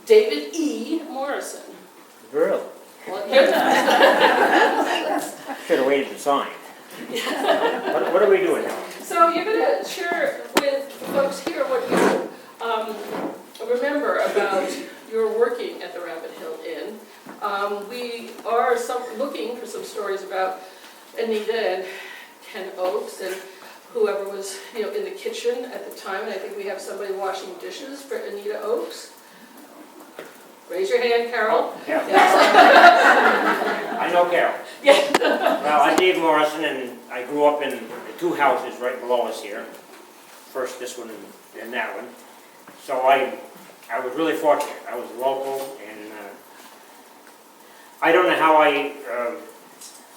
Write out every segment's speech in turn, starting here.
David E. Morrison. Really? Well, you're not. Should have waited to sign. What are we doing now? So you're going to share with folks here what you remember about your working at the Rabbit Hill Inn. We are looking for some stories about Anita and Ken Oakes and whoever was, in the kitchen at the time. And I think we have somebody washing dishes for Anita Oakes. Raise your hand, Carol. Oh, yeah. Yes. I know Carol. Yeah. Well, I'm Dave Morrison, and I grew up in the two houses right below us here. First this one and then that one. So I was really fortunate. I was local, and I don't know how I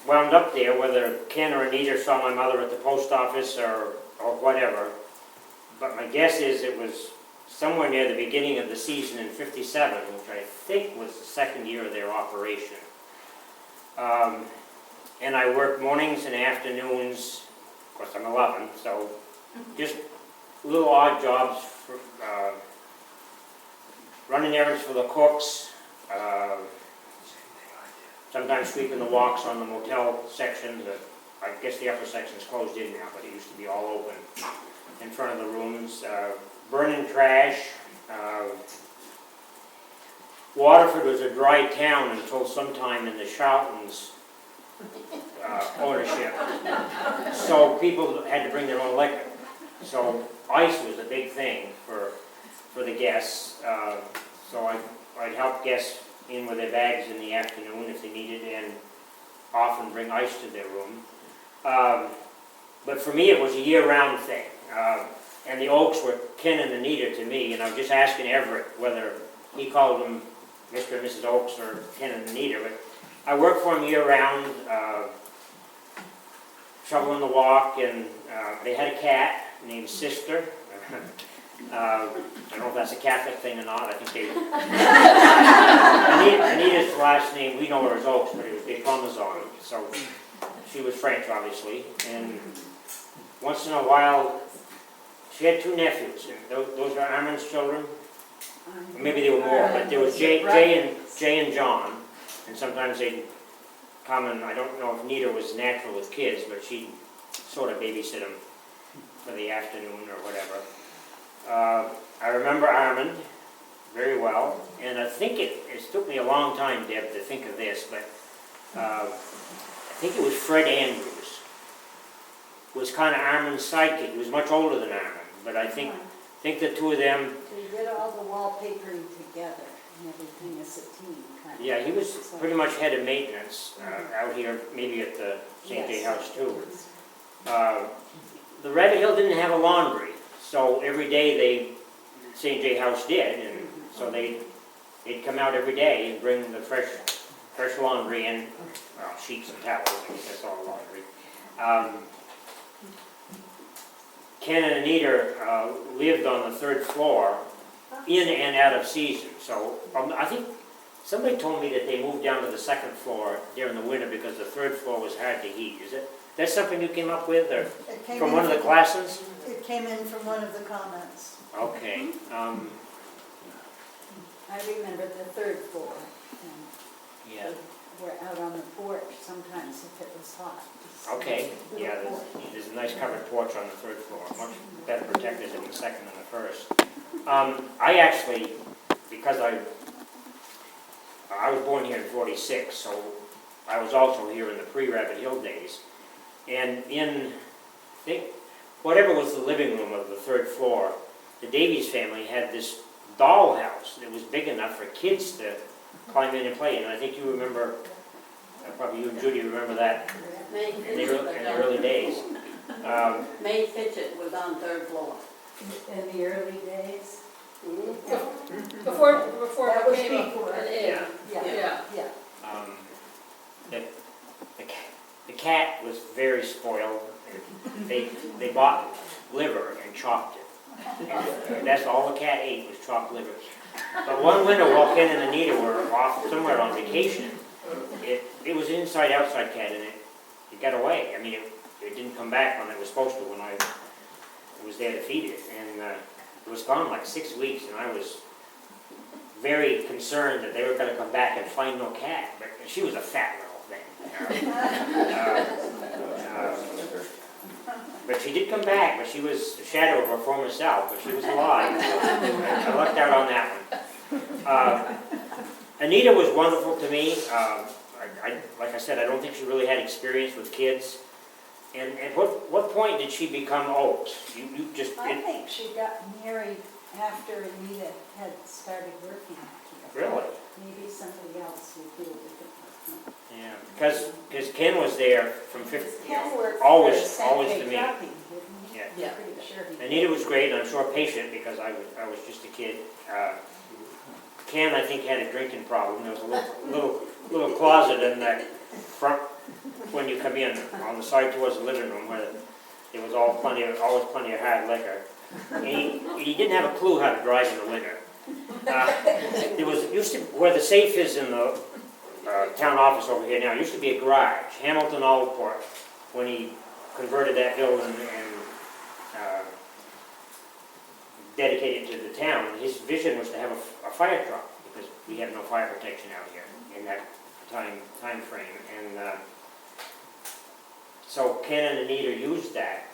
wound up there, whether Ken or Anita saw my mother at the post office or whatever. But my guess is it was somewhere near the beginning of the season in '57, which I think was the second year of their operation. And I worked mornings and afternoons. Of course, I'm 11, so just little odd jobs for running errands for the cooks, sometimes sweeping the walks on the motel section. I guess the upper section's closed in now, but it used to be all open in front of the rooms. Burning trash. Waterford was a dry town until sometime in the Charlton's ownership. So people had to bring their own liquor. So ice was a big thing for the guests. So I'd help guests in with their bags in the afternoon if they needed, and often bring ice to their room. But for me, it was a year-round thing. And the Oaks were Ken and Anita to me, and I was just asking Everett whether he called them Mr. and Mrs. Oaks or Ken and Anita. But I worked for them year-round, shoveling the walk, and they had a cat named Sister. I don't know if that's a Catholic thing or not. I think they... Anita's last name, we know her as Oaks, but it was de Parmesan, so she was French, obviously. And once in a while, she had two nephews, and those are Armin's children. Maybe they were more, but there was Jay and John, and sometimes they'd come, and I don't know if Nita was natural with kids, but she'd sort of babysit them for the afternoon or whatever. I remember Armin very well, and I think it took me a long time, Deb, to think of this, but I think it was Fred Andrews was kind of Armin's sidekick. He was much older than Armin, but I think the two of them... They did all the wallpapering together and everything as a team, kind of. Yeah, he was pretty much head of maintenance out here, maybe at the St. J house too. The Rabbit Hill didn't have a laundry, so every day St. J house did, and so they'd come out every day and bring the fresh laundry in, well, sheets and towels. I guess that's all laundry. Ken and Anita lived on the third floor, in and out of season. So I think somebody told me that they moved down to the second floor during the winter because the third floor was hard to heat. Is it? That's something you came up with, or from one of the classes? It came in from one of the comments. Okay. I remember the third floor. Yeah. We're out on the porch sometimes if it was hot. Okay. Yeah, there's a nice covered porch on the third floor, much better protected than the second and the first. I actually, because I was born here in '46, so I was also here in the pre-Rabbit Hill days. And in, I think, whatever was the living room of the third floor, the Davies family had this doll house that was big enough for kids to climb in and play in. And I think you remember, probably you and Judy remember that in the early days. May Fitchett was on third floor. In the early days? Before That it was became before. an inn. Yeah. Yeah. The cat was very spoiled. They bought liver and chopped it. And that's all the cat ate was chopped liver. But one winter while Ken and Anita were off somewhere on vacation, it was an inside-outside cat, and it got away. I mean, it didn't come back when it was supposed to when I was there to feed it. And it was gone like 6 weeks, and I was very concerned that they were gonna come back and find no cat, but she was a fat little thing. But she did come back, but she was a shadow of her former self, but she was alive. I lucked out on that one. Anita was wonderful to me. Like I said, I don't think she really had experience with kids. And at what point did she become old? You just... I think she got married after Anita had started working here. Really? Maybe somebody else would deal with it. Yeah, because Ken was there from 50, Ken worked for always St. to me. Trucking, didn't he? Yeah. Yeah. Pretty sure he did. Anita was great, and I'm sure patient, because I was just a kid. Ken, I think, had a drinking problem. There was a little closet in that front, when you come in, on the side towards the living room, where there was always plenty of hard liquor. And he didn't have a clue how to drive in the winter. There was, used to, where the safe is in the town office over here now, used to be a garage, Hamilton Allport, when he converted that building and dedicated it to the town. His vision was to have a fire truck, because we have no fire protection out here in that time frame. And so Ken and Anita used that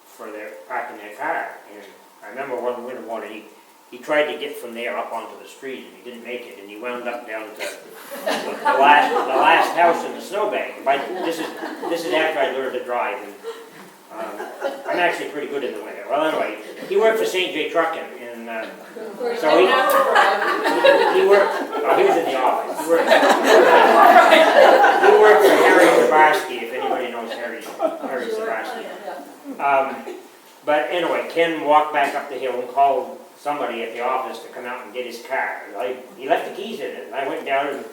for their parking their car. And I remember one winter morning, he tried to get from there up onto the street, and he didn't make it, and he wound up down to the last house in the snowbank. This is after I learned to drive, and I'm actually pretty good in the winter. Well, anyway, he worked for St. J. Trucking, and so he worked. Oh, he was in the office. He worked for Harry Zabarsky, if anybody knows Harry Zabarsky. But anyway, Ken walked back up the hill and called somebody at the office to come out and get his car. He left the keys in it, and I went down and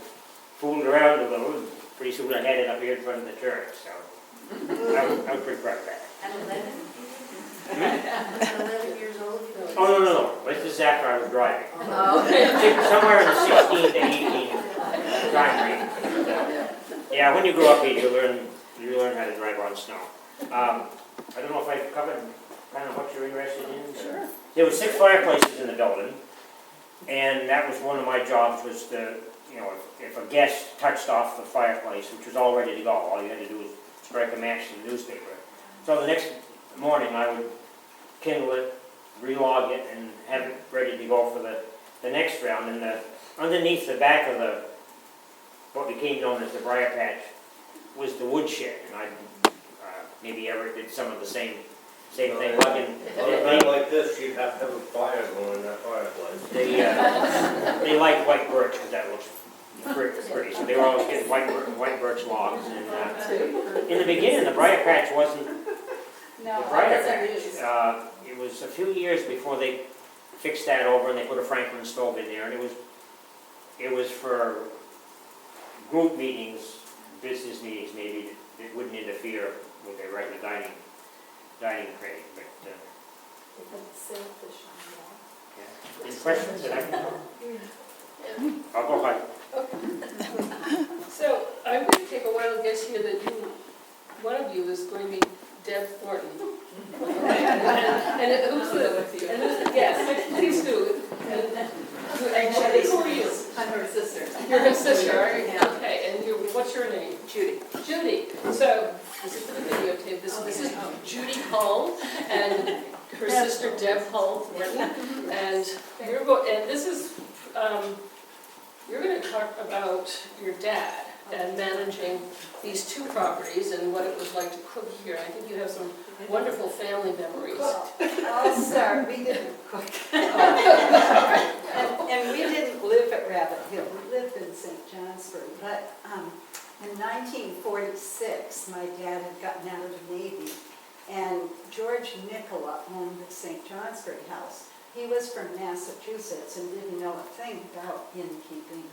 fooled around a little, and pretty soon I had it up here in front of the church, so I was pretty proud of that. At 11 years old? Oh, no, this is after I was driving. Oh, okay. Somewhere in the 16 to 18 time range. Yeah, when you grow up here, you learn how to drive on snow. I don't know if I've covered kind of what you're interested in. Sure. There were 6 fireplaces in the building, and that was one of my jobs, was to, if a guest touched off the fireplace, which was all ready to go, all you had to do was strike a match to the newspaper. So the next morning I would kindle it, relog it, and have it ready to go for the next round. And underneath the back of what became known as the briar patch was the woodshed, and I maybe ever did some of the same thing. Lugging. On a night like this, you'd have to have a fire going in that fireplace. They like white birch, because that looks pretty. So they were always getting white birch logs. And in the beginning, the briar patch wasn't No, the briar patch. It was a few years before they fixed that over, and they put a Franklin stove in there, and it was for group meetings, business meetings maybe, that wouldn't interfere with their regular dining crate. But yeah. Any questions that I can help? I'll go ahead. So I'm going to take a wild guess here that one of you is going to be Deb Thornton. And who's the, yes, please do. And who are you? I'm her sister. You're her sister, are you? Yeah. Okay, and what's your name? Judy. Judy. So, this is for the videotape. This is Judy Hull and her sister Deb Hull Thornton. And this is, you're going to talk about your dad and managing these 2 properties and what it was like to cook here. I think you have some wonderful family memories. Well, I'll start. We didn't cook. And we didn't live at Rabbit Hill. We lived in St. Johnsbury. But in 1946, my dad had gotten out of the Navy, and George Nicola owned the St. Johnsbury house. He was from Massachusetts and didn't know a thing about innkeeping,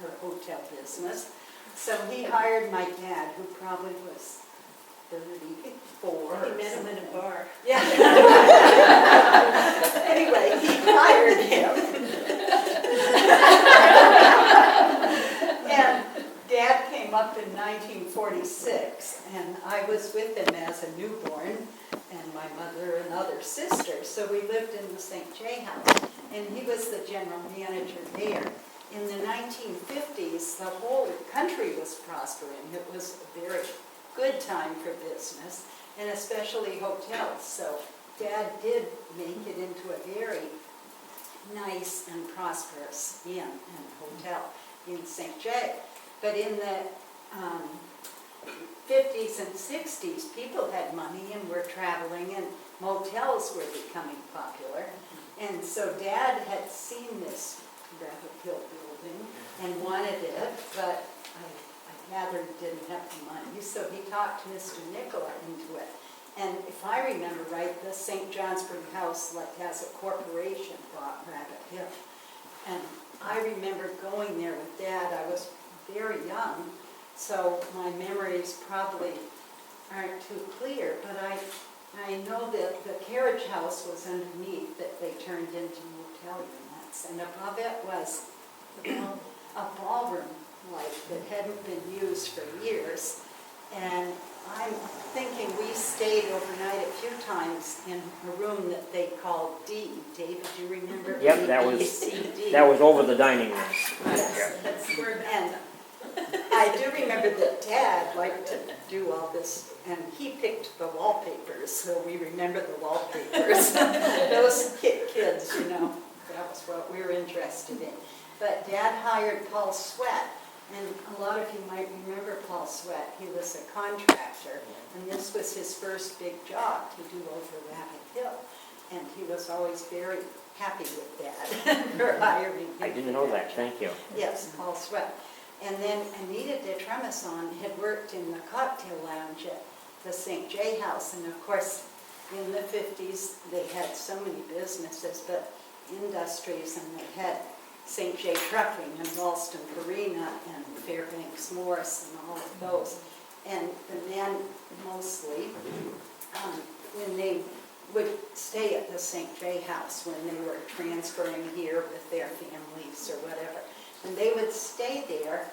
her hotel business. So he hired my dad, who probably was 34. He met him in a bar. Yeah. Anyway, he hired him. And Dad came up in 1946, and I was with him as a newborn, and my mother and other sisters. So we lived in the St. J house. and he was the general manager there. In the 1950s, the whole country was prospering. It was a very good time for business, and especially hotels. So Dad did make it into a very nice and prosperous inn and hotel in St. J. But in the 50s and 60s, people had money and were traveling, and motels were becoming popular. And so Dad had seen this Rabbit Hill building and wanted it, but I gathered didn't have the money. So he talked to Mr. Nicola into it. And if I remember right, the St. Johnsbury House, like, as a corporation, bought Rabbit Hill. And I remember going there with Dad. I was very young, so my memories probably aren't too clear, but I know that the carriage house was underneath that they turned into motel units, and above it was a ballroom, like, that hadn't been used for years. And I'm thinking we stayed overnight a few times in a room that they called D. David, do you remember? Yep, that was over the dining room. Yes, that's where, and I do remember that Dad liked to do all this, and he picked the wallpapers, so we remember the wallpapers. Those kids, you know, that was what we were interested in. But Dad hired Paul Sweat, and a lot of you might remember Paul Sweat. He was a contractor, and this was his first big job to do over Rabbit Hill. And he was always very happy with Dad for hiring him. I didn't know that, thank you. Yes, Paul Sweat. And then Anita de Tremeson had worked in the cocktail lounge at the St. J House. And of course, in the 50s, they had so many businesses, but industries, and they had St. J Trucking and Ralston Farina and Fairbanks Morse and all of those. And the men mostly, when they would stay at the St. J House when they were transferring here with their families or whatever. And they would stay there,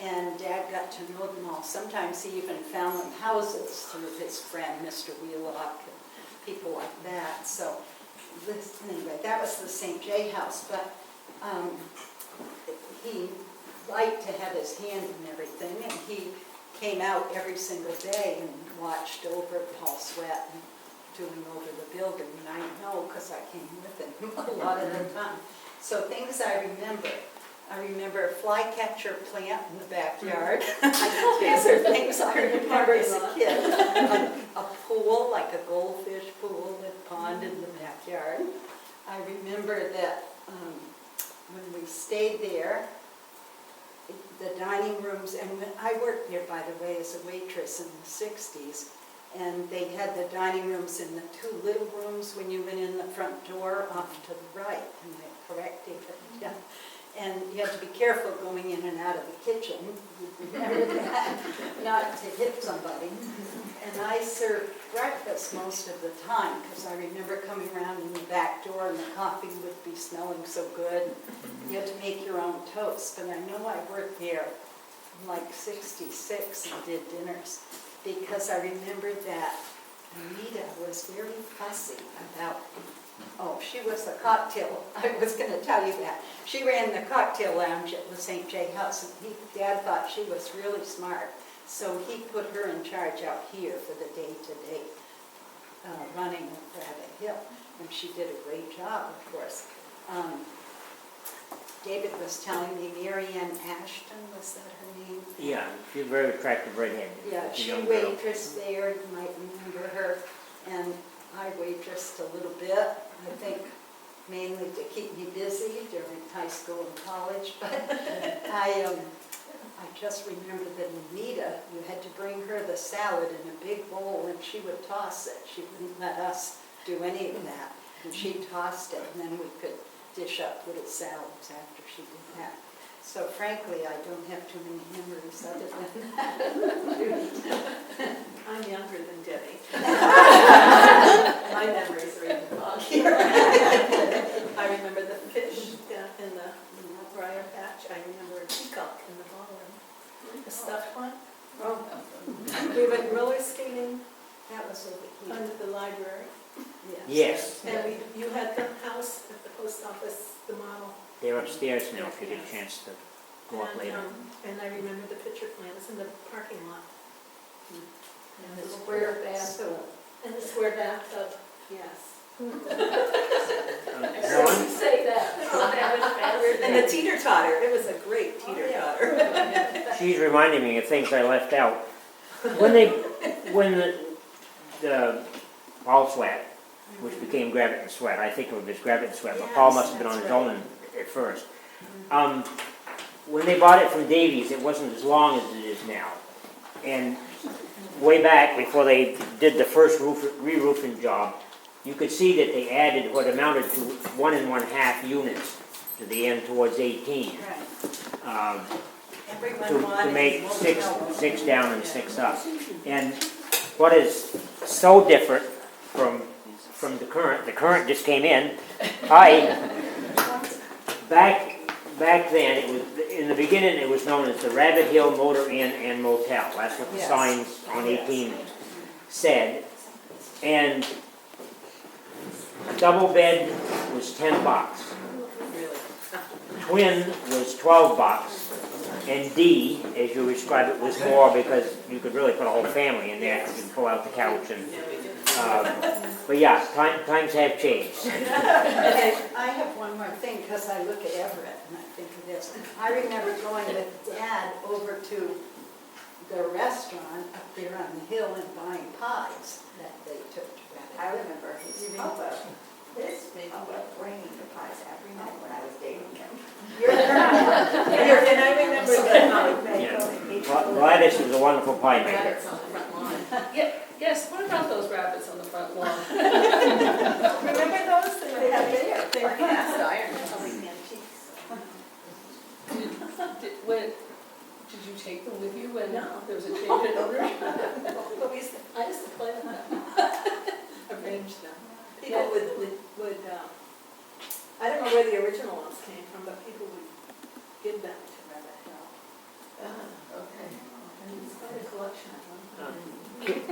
and Dad got to know them all. Sometimes he even found them houses through his friend, Mr. Wheelock, and people like that. So, anyway, that was the St. J House. But he liked to have his hand in everything, and he came out every single day and watched over Paul Sweat and doing over the building. And I know because I came with him a lot of the time. So things I remember a flycatcher plant in the backyard. These are things I remember as a kid. A pool, like a goldfish pool with pond in the backyard. I remember that when we stayed there, the dining rooms, and when I worked there, by the way, as a waitress in the 60s, and they had the dining rooms in the two little rooms when you went in the front door off to the right, and they corrected it. Yeah. And you had to be careful going in and out of the kitchen, remember that, not to hit somebody. And I served breakfast most of the time, because I remember coming around in the back door and the coffee would be smelling so good. You had to make your own toast. But I know I worked there in like 66 and did dinners, because I remember that Anita was very fussy about, she was the cocktail, I was going to tell you that. She ran the cocktail lounge at the St. J House, and Dad thought she was really smart, so he put her in charge out here for the day-to-day running of Rabbit Hill, and she did a great job, of course. David was telling me Mary Ann Ashton, was that her name? Yeah, she's a very attractive redhead. Yeah, She's a she young girl. waitressed there, you might remember her, and I waitressed a little bit, I think mainly to keep me busy during high school and college, but I just remember that Anita, you had to bring her the salad in a big bowl and she would toss it. She wouldn't let us do any of that, and she tossed it, and then we could dish up little salads after she did that. So frankly, I don't have too many memories other than that. I'm younger than Debbie. My memories are even foggier. I remember the fish in the briar patch. I remember a peacock in the ballroom. The stuffed one. Oh. We went roller skating That was over here. Under the library. Yes, And you had the house at the post office, the model. they're upstairs now if you get a chance to go up And, later. And I remember the picture plans in the parking lot. And the square bathroom. And the square bathtub, yes. Helen? Say that. And the teeter-totter, it was a great teeter-totter. She's reminding me of things I left out. When the Paul Sweat, which became Gravett and Sweat, I think of it as Gravett and Sweat, but Paul must have been on his own at first. When they bought it from Davies, it wasn't as long as it is now. And way back, before they did the first re-roofing job, you could see that they added what amounted to 1 1/2 units to the end towards 18. To make six down and 6 up. And what is so different from the current just came in, back then, it was, in the beginning, it was known as the Rabbit Hill Motor Inn and Motel. That's what the Yes. signs on 18 said. And a double bed was $10. Twin was $12. And D, as you described it, was more because you could really put a whole family in there. You could pull out the couch and, but yeah, times have changed. I have one more thing, because I look at Everett and I think of this. I remember going with Dad over to the restaurant up there on the hill and buying pies that they took to Rabbit I Hill. remember his mother, bringing the pies every night when I was dating him. And I remember Gladys was a wonderful pie maker. Rabbits on the front lawn. Yes, what about those rabbits on the front lawn? Remember those? They had there. They were cast iron. Did you take them with you when No. there was a change in ownership? But I used to play with them. Arrange them. People Yeah. would, I don't know where the original ones came from, but people would give them to Rabbit Hill. Okay. And it's quite a collection of them.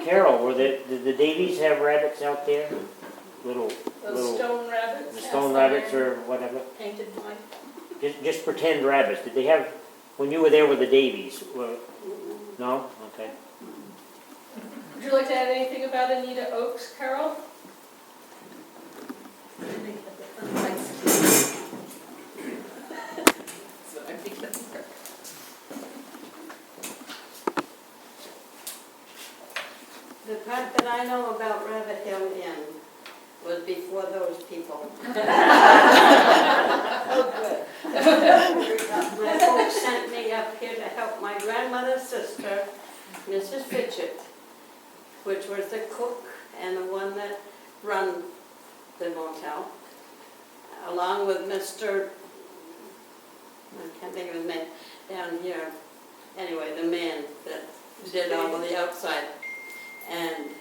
Carol, did the Davies have rabbits out there? Those Little stone rabbits? the stone rabbits or whatever? Painted white. Just pretend rabbits. Did they have, when you were there with the Davies? No? Okay. Would you like to add anything about Anita Oaks, Carol? The part that I know about Rabbit Hill Inn was before those people. Oh, good. My folks sent me up here to help my grandmother's sister, Mrs. Fitchett, which was the cook and the one that run the motel, along with Mr., I can't think of his name, down here. Anyway, the man that did all of the outside. And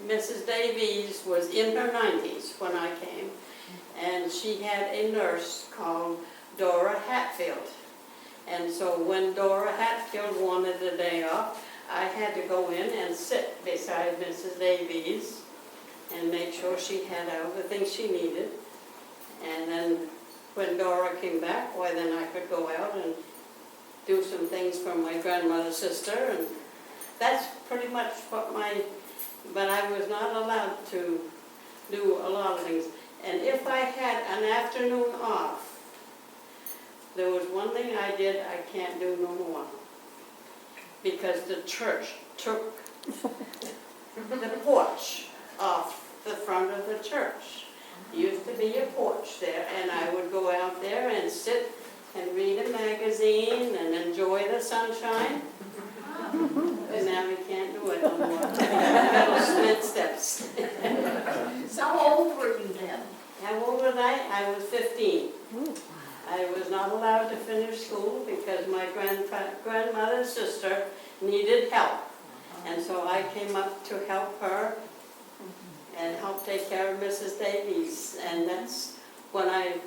Mrs. Davies was in her 90s when I came, and she had a nurse called Dora Hatfield. And so when Dora Hatfield wanted a day off, I had to go in and sit beside Mrs. Davies and make sure she had all the things she needed. And then when Dora came back, why then I could go out and do some things for my grandmother's sister, and that's pretty much what but I was not allowed to do a lot of things. And if I had an afternoon off, there was one thing I did I can't do no more. Because the church took the porch off the front of the church. Used to be a porch there, and I would go out there and sit and read a magazine and enjoy the sunshine. And now we can't do it no more. Little split steps. So how old were you then? How old was I? I was 15. I was not allowed to finish school because my grandmother's sister needed help. And so I came up to help her and help take care of Mrs. Davies. And that's when I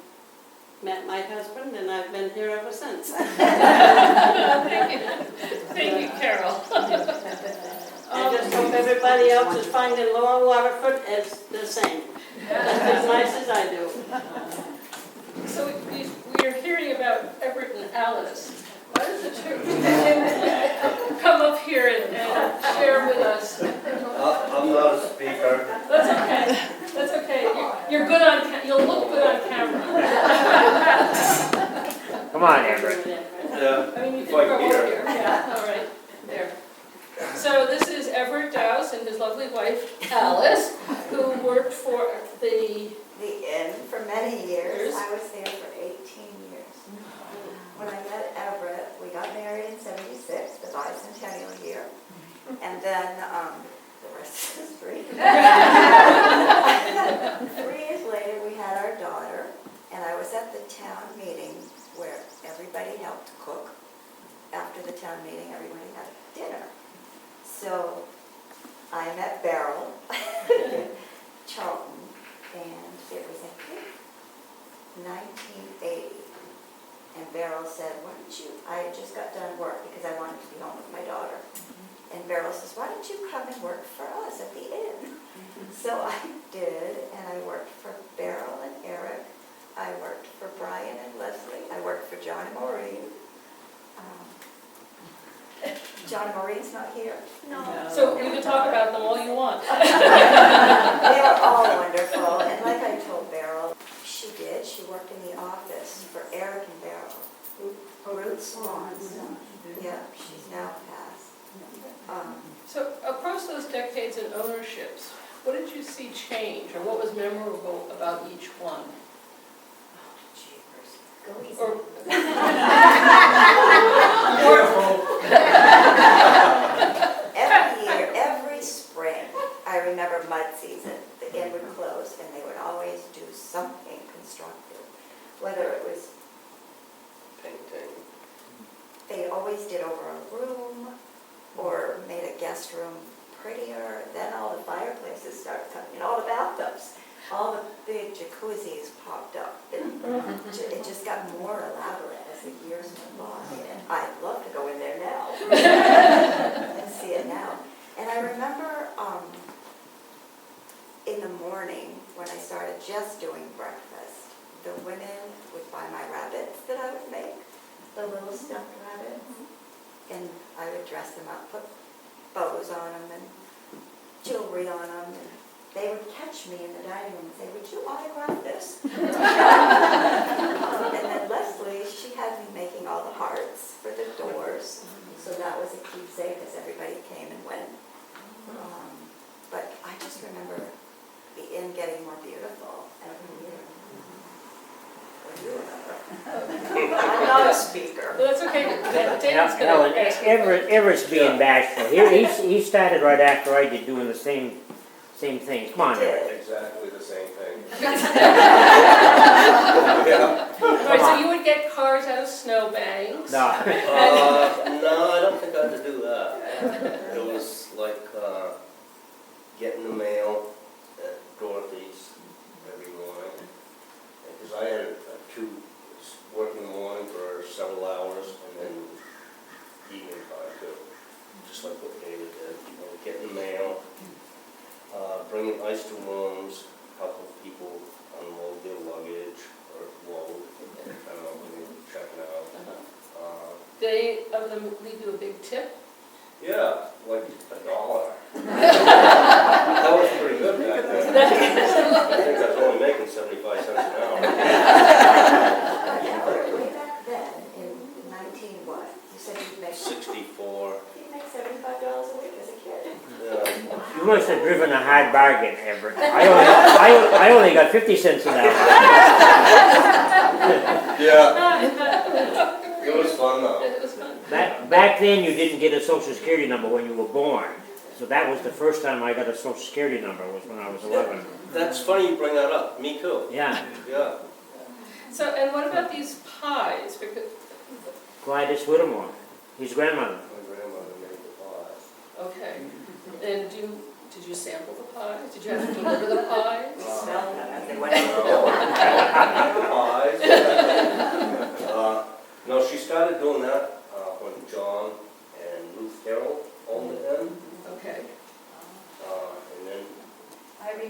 met my husband, and I've been here ever since. Thank you, Carol. I just hope everybody else is finding Lower Waterford as the same, just as nice as I do. So we are hearing about Everett and Alice. Why don't the two come up here and share with us? I'm not a speaker. That's okay. That's okay. You're good on. You'll look good on camera. Come on, Everett. Yeah. I mean, you can Like go here. over here. Yeah. All right. There. So this is Everett Dowse and his lovely wife Alice, who worked for the. Inn for many years. I was there for 18 years. When I met Everett, we got married in '76, the bicentennial year. And then the rest is history. 3 years later, we had our daughter, and I was at the town meeting where everybody helped cook. After the town meeting, everybody had dinner. So I met Beryl, Charlton, and it was, I think, 1980. And Beryl said, why don't you, I had just got done work because I wanted to be home with my daughter. And Beryl says, why don't you come and work for us at the inn? So I did, and I worked for Beryl and Eric. I worked for Brian and Leslie. I worked for John and Maureen. John and Maureen's not here. No. So you can talk about them all you want. They were all wonderful, and like I told Beryl, she did. She worked in the office for Eric and Beryl. Ruth Swans. Yeah, she's now passed. So across those decades in ownerships, what did you see change, or what was memorable about each one? Jeepers. Go easy. Or Every year, every spring, I remember mud season, the inn would close, and they would always do something constructive. Whether it was Painting. they always did over a room or made a guest room prettier. Then all the fireplaces started coming in, all the bathtubs, all the big jacuzzis popped up. It just got more elaborate as the years went by. And I'd love to go in there now and see it now. And I remember in the morning when I started just doing breakfast, the women would buy my rabbits that I would make, the little stuffed rabbits, and I would dress them up, put bows on them and jewelry on them, and they would catch me in the dining room and say, would you autograph this? And then Leslie, she had me making all the hearts for the doors, so that was a keepsake as everybody came and went. But I just remember the inn getting more beautiful every year. What do you remember? I'm not a speaker. well, that's okay. David's Helen, gonna ask you. Everett's being bashful. He started right after I did doing the same thing. Come on, Everett. Exactly the same thing. Right, Yeah. so you would get cars out of snowbanks. No. No, I don't think I had to do that. It was like getting the mail at Dorothy's every morning. Because I had work in the morning for several hours and then evening time too. Just like what David did. You know, getting the mail, bringing ice to rooms, helping people unload their luggage or load, when they were checking out. Did any of them leave you a big tip? Yeah, like $1. That was pretty good back then. I think I was only making 75 cents an hour. Way back then, in 19 what? You said you'd make 64. you'd make $75 a week as a kid. Yeah. You must have driven a hard bargain, Everett. I only got 50 cents an hour. Yeah. It was fun though. It was fun. Back then, you didn't get a social security number when you were born. So that was the first time I got a social security number, was when I was 11. That's funny you bring that up. Me too. Yeah. Yeah. So, and what about these pies? Because, Gladys Whittemore, his grandmother. My grandmother made the pies. okay. And did you sample the pies? Did you have to deliver the pies? Smell them as they went out the door. Pies. No, she started doing that when John and Ruth Carroll owned the inn. Okay.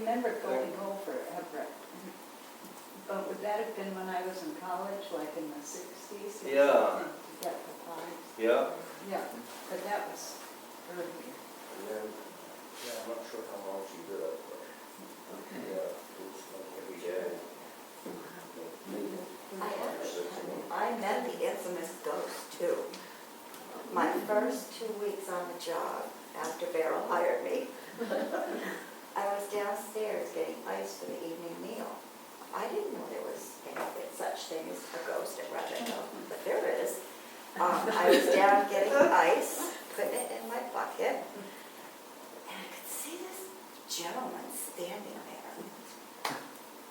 remember going over Everett. But would that have been when I was in college, like in the 60s or Yeah. something? To get the pies? Yeah, Yeah, but that was earlier. and then, yeah, I'm not sure how long she did it, but, yeah, it was like every day. I met the infamous ghost too. My first 2 weeks on the job, after Beryl hired me, I was downstairs getting ice for the evening meal. I didn't know there was anything, such thing as a ghost at Rabbit Hill, but there is. I was down getting ice, putting it in my bucket, and I could see this gentleman standing there.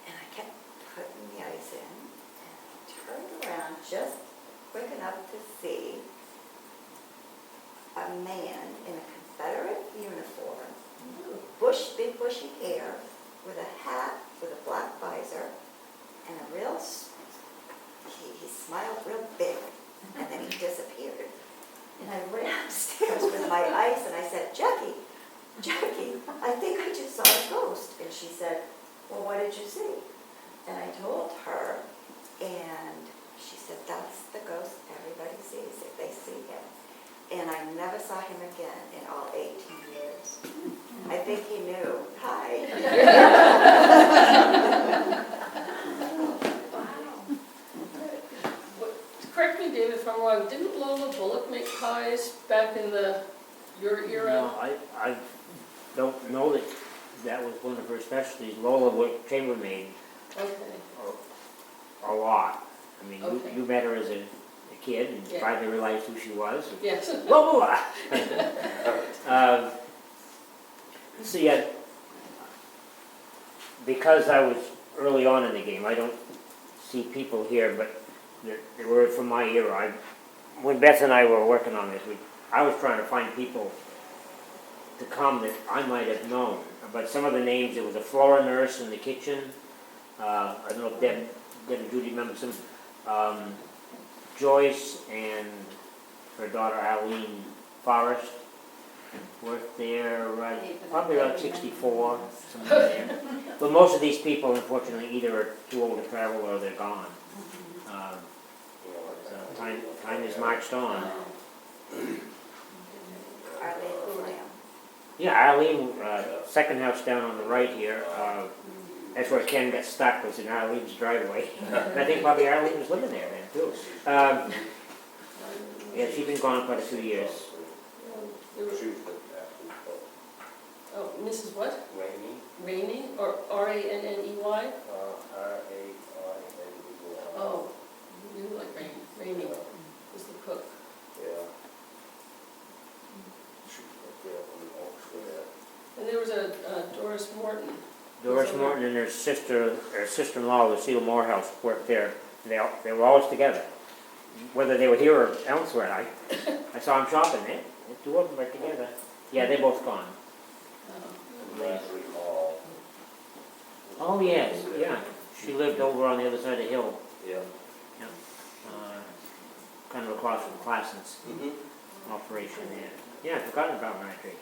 And I kept putting the ice in, and I turned around just quick enough to see a man in a Confederate uniform, big bushy hair, with a hat, with a black visor, and a real, he smiled real big, and then he disappeared. And I ran upstairs with my ice, and I said, Jackie, I think I just saw a ghost. And she said, well, what did you see? And I told her, and she said, that's the ghost everybody sees if they see him. And I never saw him again in all 18 years. I think he knew. Hi. Correct me, David, if I'm wrong, didn't Lola Bullock make pies back in your era? No, I don't know that that was one of her specialties. Lola worked chambermaid Okay. a lot. I mean, Okay. you met her as a kid and Yeah. finally realized who she was. Yes. Blah, blah, blah. So yeah, because I was early on in the game, I don't see people here, but they were from my era. When Beth and I were working on this, I was trying to find people to come that I might have known. But some of the names, there was a floor nurse in the kitchen. I don't know if Deb and Judy remember some. Joyce and her daughter Eileen Forrest worked there probably around 64, somewhere there. But most of these people, unfortunately, either are too old to travel or they're gone. So time has marched on. Arlene Lamb. Yeah, Eileen, second house down on the right here, that's where Ken got stuck, was in Eileen's driveway. And I think probably Eileen was living there then, too. Yeah, she's been gone quite a few years. Oh, Mrs. what? Rainey, Rainey, or Ranney? R-A-I-N-E-Y. Oh, you like Rainey. Rainey was the cook. Yeah. She was there from Oxford. And there was a Doris Morton. Doris Morton and her sister-in-law, Lucille Morehouse, worked there. They were always together. Whether they were here or elsewhere, I saw them shopping there. The two of them were together. Yeah, they're both gone. Leslie Hall. Oh, yes, yeah. She lived over on the other side of the hill, Yeah. kind of across from Classen's Mm-hmm. operation there. Yeah, I've forgotten about Marjorie.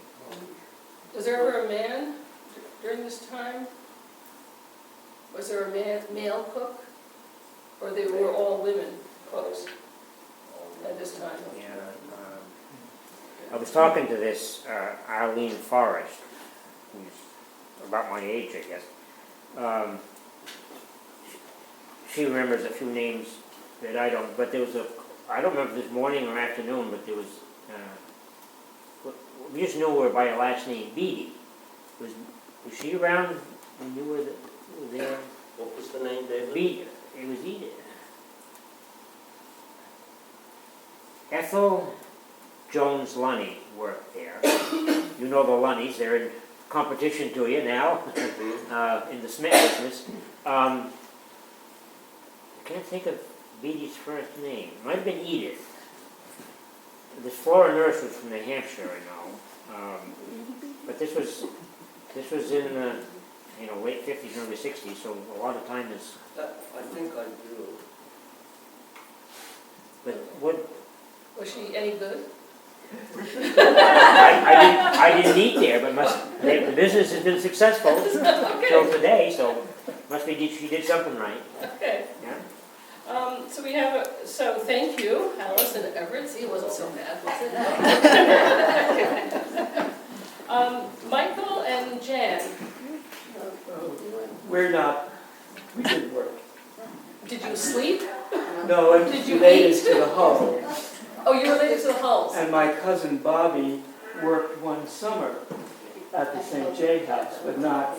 Was there ever a man during this time? Was there a male cook? Or they were all women cooks at this time? Yeah, I was talking to this Eileen Forrest, who's about my age, I guess. She remembers a few names that I don't, but there was I don't remember this morning or afternoon, but there was, we just knew her by her last name, Beattie. Was she around when you were there? What was the name, David? Beattie, it was Edith. Ethel Jones Lunny worked there. You know the Lunnies, they're in competition to you now in the Smith business. I can't think of Beattie's first name. It might have been Edith. This Flora nurse was from New Hampshire, I know. But this was in the late 50s, early 60s, so a lot of time is. I think I do. But what? Was she any good? I I didn't eat there, but the business has been successful till today, so must be she did something right. Okay. Yeah. So we have, so thank you, Alice and Everett. See, it wasn't so bad, was it? Michael and Jan, We're not, we did work. did you sleep? No, I'm Did you related eat? to the Hull. Oh, you're related to the Hulls. And my cousin Bobby worked one summer at the St. J house, but not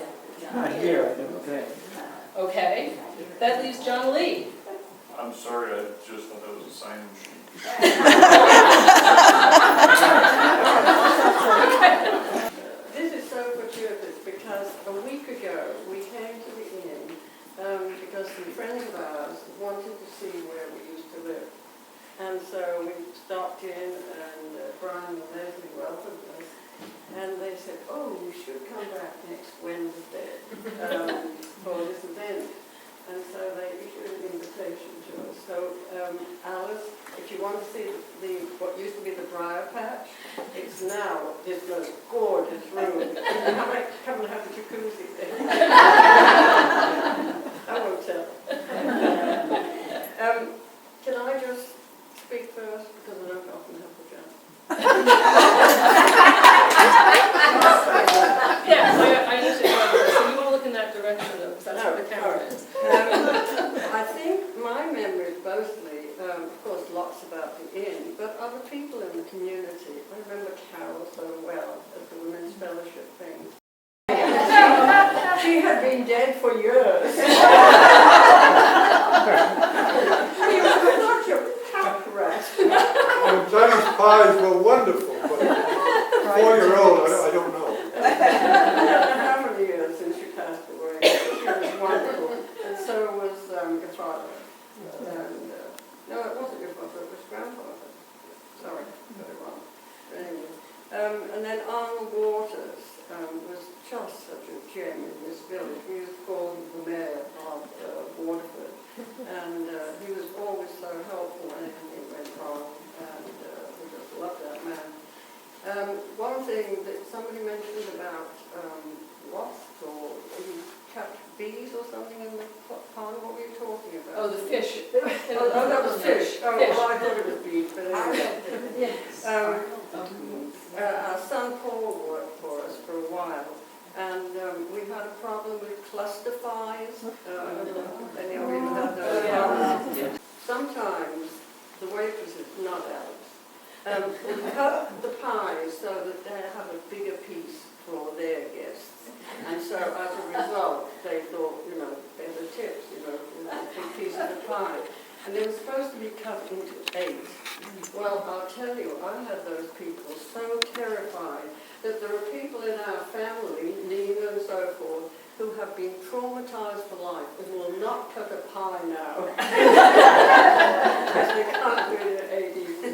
here, I don't think. Okay, that leaves John Lee. I'm sorry, I just thought that was a sign-in sheet. This is so fortuitous because a week ago we came to the inn because some friends of ours wanted to see where we used to live. And so we stopped in and Brian and Leslie welcomed us. And they said, oh, you should come back next Wednesday for this event. And so they issued an invitation to us. So Alice, if you want to see what used to be the briar patch, it's now this most gorgeous room. Come and have a jacuzzi there. I won't tell. Can I just speak first because I don't often have the chance? Yes, I understand. So you want to look in that direction though, because that's where the camera is. I think my memory is mostly, of course, lots about the inn, but other people in the community. I remember Carol so well at the Women's Fellowship thing. She had been dead for years. He was such a pack rat. Chinese pies were wonderful, but 4-year-old, I don't know. I don't know how many years since she passed away. She was wonderful. And so was your father. And, no, it wasn't your father, it was grandfather. Sorry, got it wrong. But anyway. And then Arnold Waters was just such a gem in this village. We used to call him the mayor of Waterford. And he was always so helpful when anything went wrong. And we just loved that man. One thing that somebody mentioned about wasps or you kept bees or something in the pond, what were you talking about? Oh, the fish. Oh, that was fish. Oh, Fish. well, I thought it was bees, but anyway. Yes. Our son Paul worked for us for a while, and we had a problem with cluster flies. I don't know if any of you have those problems. Sometimes the waitresses, not Alex, cut the pies so that they have a bigger piece for their guests. And so as a result, they thought, they're the tips, a big piece of the pie. And they were supposed to be cut into 8. Well, I'll tell you, I had those people so terrified that there are people in our family, Nina and so forth, who have been traumatized for life and will not cut a pie now. Because they can't do their ADVP.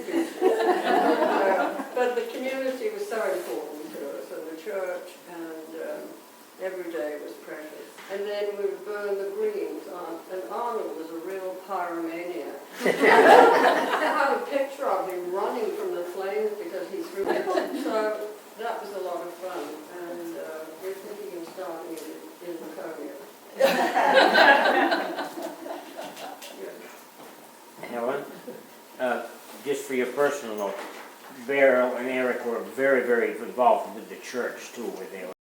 But the community was so important to us, and the church, and every day was precious. And then we would burn the greens on, and Arnold was a real pyromaniac. I have a picture of him running from the flames because he threw it. So that was a lot of fun, and we're thinking of starting it in Laconia. Helen, just for your personal note, Beryl and Eric were very, very involved with the church too, where they were.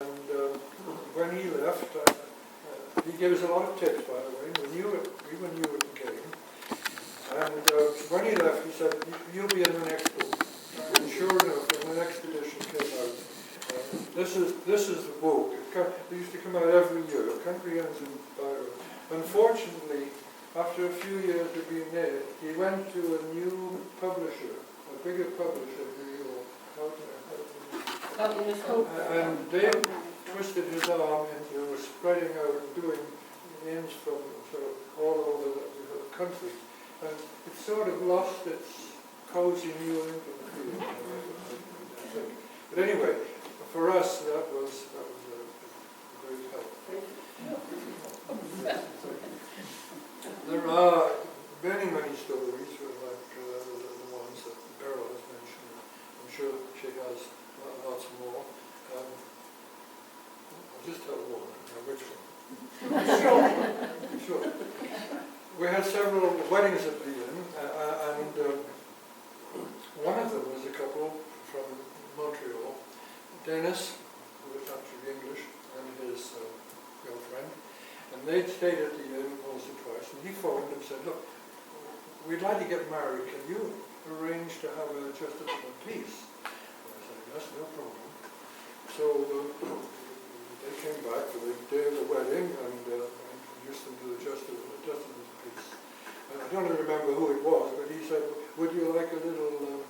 And when he left, he gave us a lot of tips, by the way. We knew it, even knew it came. And when he left, he said, you'll be in the next book. And sure enough, when the next edition came out, this is the book. It used to come out every year, Country Inns and Byron. Unfortunately, after a few years of being there, he went to a new publisher, a bigger publisher in New York. And they twisted his arm into spreading out and doing inns from sort of all over the country. And it sort of lost its cozy New England feeling, I think. But anyway, for us, that was a great help. There are many, many stories like the ones that Beryl has mentioned. I'm sure she has lots more. just tell one, which one? Sure. We had several weddings at the inn, and one of them was a couple from Montreal, Dennis, who was actually English, and his girlfriend, and they'd stayed at the inn once or twice, and he phoned and said, look, we'd like to get married, can you arrange to have just a little piece? And I said, yes, no problem. So they came back for the day of the wedding and introduced them to just a little piece. And I don't remember who it was, but he said, would you like a little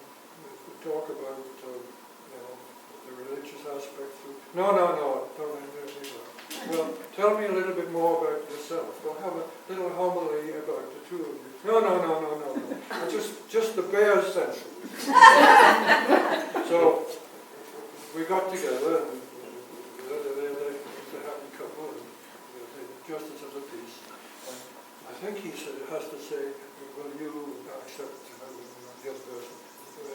talk about the religious aspects? No, don't anything like that. Well, tell me a little bit more about yourself. We'll have a little homily about the two of you. No. Just the bare essential. So we got together, and they're a happy couple, and just as a piece. And I think he said, it has to say, will you accept the other person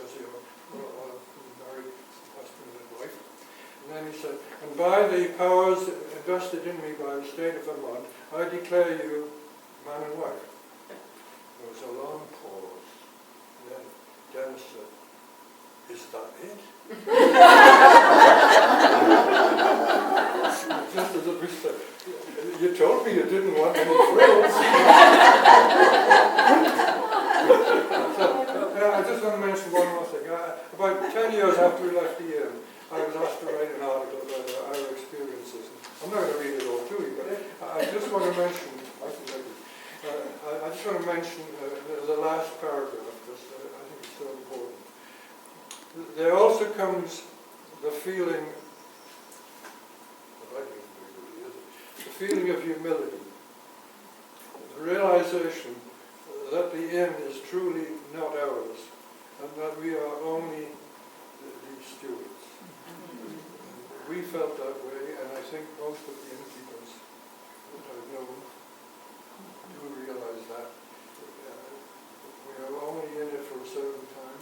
as your married husband and wife? And then he said, and by the powers invested in me by the state of Vermont, I declare you man and wife. There was a long pause. Then Dennis said, is that it? Just as a whisper, you told me you didn't want any frills. I just want to mention one more thing. About 10 years after we left the inn, I was asked to write an article about our experiences. I'm not going to read it all to you, but I just want to mention, I just want to mention the last paragraph, because I think it's so important. There also comes the feeling, the feeling of humility, the realization that the inn is truly not ours, and that we are only the stewards. We felt that way, and I think most of the innkeepers that I've known do realize that. We are only in it for a certain time.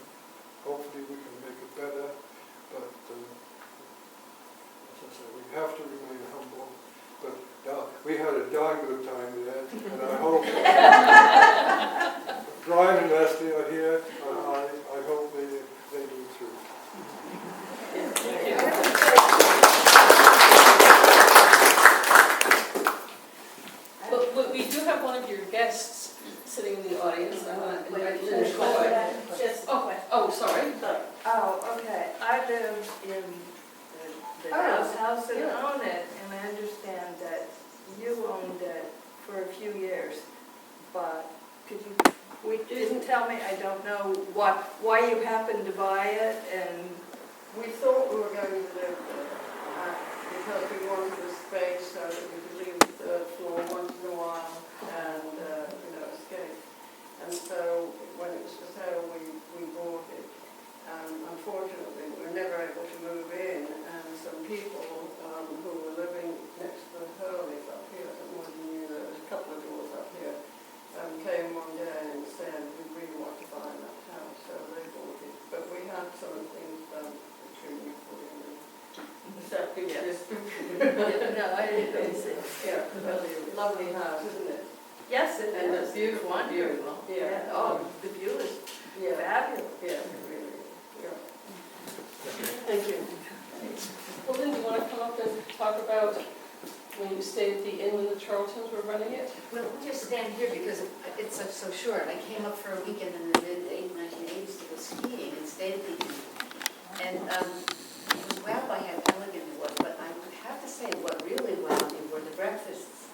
Hopefully we can make it better, but as I said, we have to remain humble. But we had a darn good time there, and I hope Brian and Leslie are here, and I hope they do too. But we do have one of your guests sitting in the audience. I want to invite Lynn Coy. Oh, sorry. Oh, okay. I live in the house and own it, and I understand that you owned it for a few years, but we didn't tell me, I don't know why you happened to buy it, and We thought we were going to live there because we wanted the space so that we could leave the third floor once in a while and, escape. And so when it was for sale, we bought it. Unfortunately, we were never able to move in, and some people who were living next to the Hurleys up here, I don't know whether you knew, there was a couple of doors up here, came one day and said, we really want to buy that house, so they bought it. But we had some things done, which we put in the septic system. no, I didn't see. Yeah, lovely house, isn't it? Yes, it And is. it's beautiful. Wonderful. Yeah. Oh, the view is fabulous. Yeah, really. Yeah. Thank you. Well, Lynn, do you want to come up and talk about when you stayed at the inn when the Charltons were running it? Well, we'll just stand here because it's so short. I came up for a weekend in the mid-1980s to go skiing and stayed at the inn. And it was wowed by how elegant it was, but I would have to say what really wowed me were the breakfasts.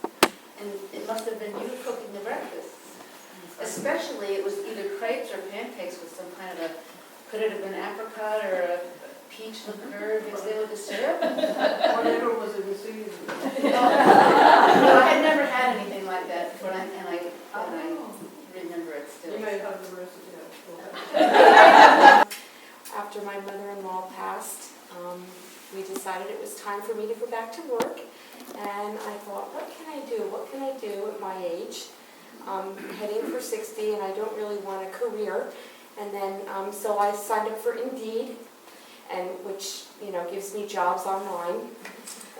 And it must have been you cooking the breakfasts. Especially, it was either crepes or pancakes with some kind of could it have been apricot or a peach liqueur mixed in with the syrup? Whatever was in the season. I had never had anything like that before, and I remember it still. You may have the recipe. After my mother-in-law passed, we decided it was time for me to go back to work. And I thought, what can I do? What can I do at my age? Heading for 60, and I don't really want a career. And then, so I signed up for Indeed, and which gives me jobs online.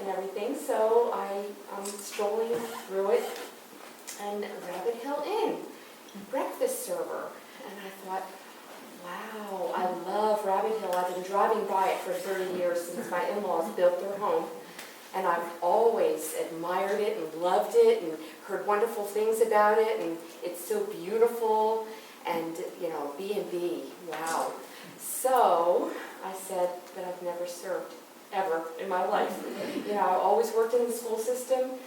and everything. So I'm strolling through it, and Rabbit Hill Inn, breakfast server. And I thought, wow, I love Rabbit Hill. I've been driving by it for 30 years since my in-laws built their home. And I've always admired it and loved it and heard wonderful things about it. And it's so beautiful. And, you know, B&B, wow. So I said that I've never served, ever, in my life. You know, I always worked in the school system.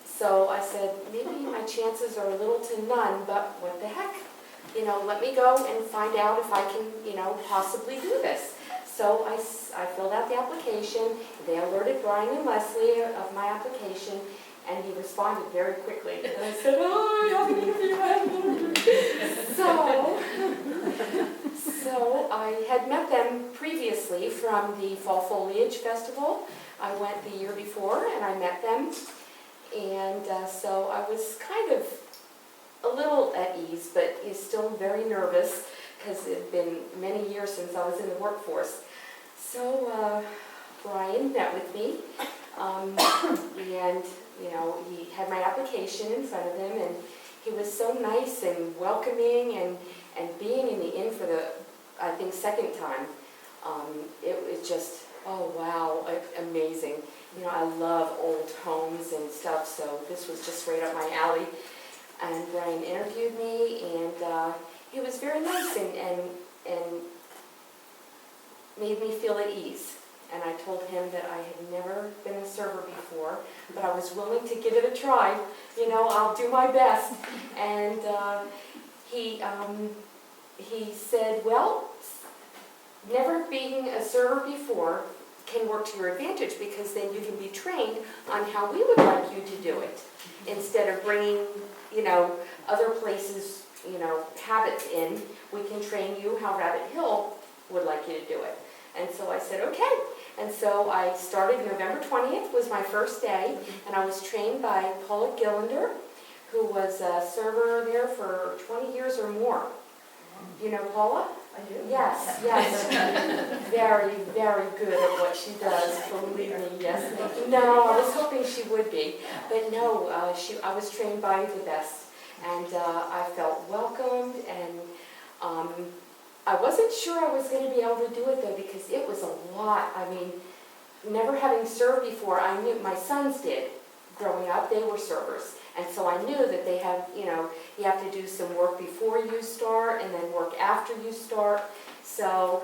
So I said, maybe my chances are little to none, but what the heck? You know, let me go and find out if I can, you know, possibly do this. So I filled out the application. They alerted Brian and Leslie of my application, and he responded very quickly. And I said, oh, I have an interview, I have an interview. So I had met them previously from the Fall Foliage Festival. I went the year before, and I met them. And so I was kind of a little at ease, but still very nervous because it had been many years since I was in the workforce. So Brian met with me, and you know, he had my application in front of him, and he was so nice and welcoming, and being in the inn for the, I think, second time, it was just, oh wow, amazing. You know, I love old homes and stuff, so this was just right up my alley. And Brian interviewed me, and he was very nice and made me feel at ease. And I told him that I had never been a server before, but I was willing to give it a try. You know, I'll do my best. And he said, well, never being a server before can work to your advantage, because then you can be trained on how we would like you to do it, instead of bringing, you know, other places, you know, habits in. We can train you how Rabbit Hill would like you to do it. And so I said, okay. And so I started November 20th was my first day, and I was trained by Paula Gillender, who was a server there for 20 years or more. You know Paula? I do. Yes, yes. Very, very good at what she does, believe me, yes. No, I was hoping she would be, but no, I was trained by the best, and I felt welcomed, and I wasn't sure I was going to be able to do it, though, because it was a lot. I mean, never having served before, I knew my sons did. Growing up, they were servers. And so I knew that they have, you know, you have to do some work before you start and then work after you start. So,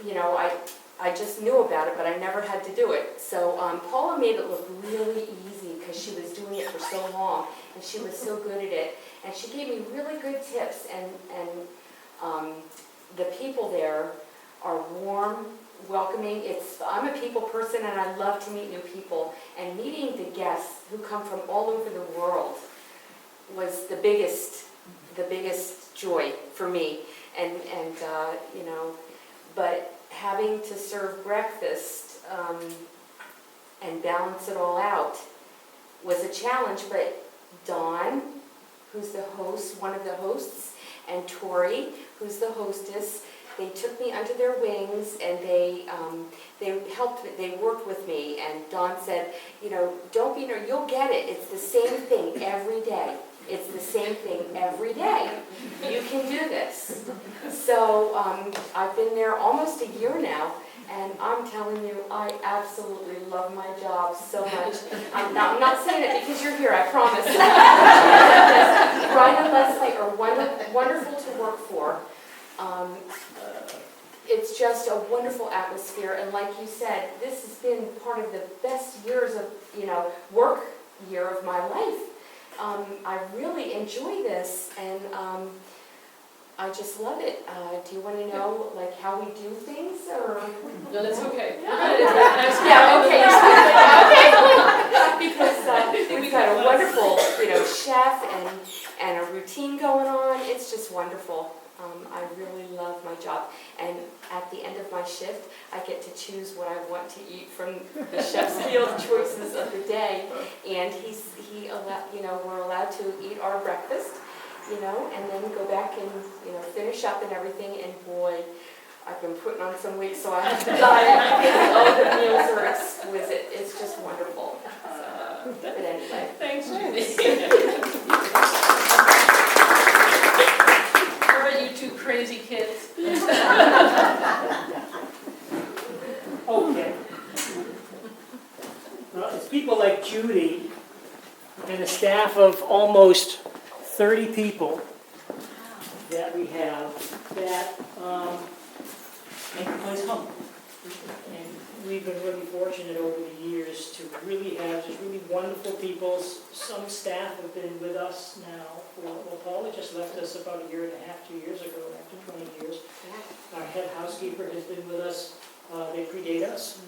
you know, I just knew about it, but I never had to do it. So Paula made it look really easy because she was doing it for so long, and she was so good at it. And she gave me really good tips, and the people there are warm, welcoming. I'm a people person, and I love to meet new people. And meeting the guests who come from all over the world was the biggest joy for me. And you know, but having to serve breakfast and balance it all out was a challenge. But Dawn, who's the host, one of the hosts, and Tori, who's the hostess, they took me under their wings, and they helped me, they worked with me. And Dawn said, you know, don't be nervous, you'll get it. It's the same thing every day. It's the same thing every day. You can do this. So I've been there almost a year now, and I'm telling you, I absolutely love my job so much. I'm not saying it because you're here, I promise. Brian and Leslie are wonderful to work for. It's just a wonderful atmosphere, and like you said, this has been part of the best years of, you know, work year of my life. I really enjoy this, and I just love it. Do you want to know, like, how we do things, or? No, that's okay. Yeah, okay. Because we've got a wonderful, you know, chef and a routine going on. It's just wonderful. I really love my job, and at the end of my shift, I get to choose what I want to eat from the chef's field choices of the day, and you know, we're allowed to eat our breakfast, you know, and then go back and, you know, finish up and everything. And boy, I've been putting on some weight, so I have to diet because all the meals are exquisite. It's just wonderful. like Judy and a staff of almost 30 people that we have that make the place hum. And we've been really fortunate over the years to really have just really wonderful people. Some staff have been with us now for, well, Paula just left us about 1.5 years, 2 years ago, after 20 years. Our head housekeeper has been with us, they predate us,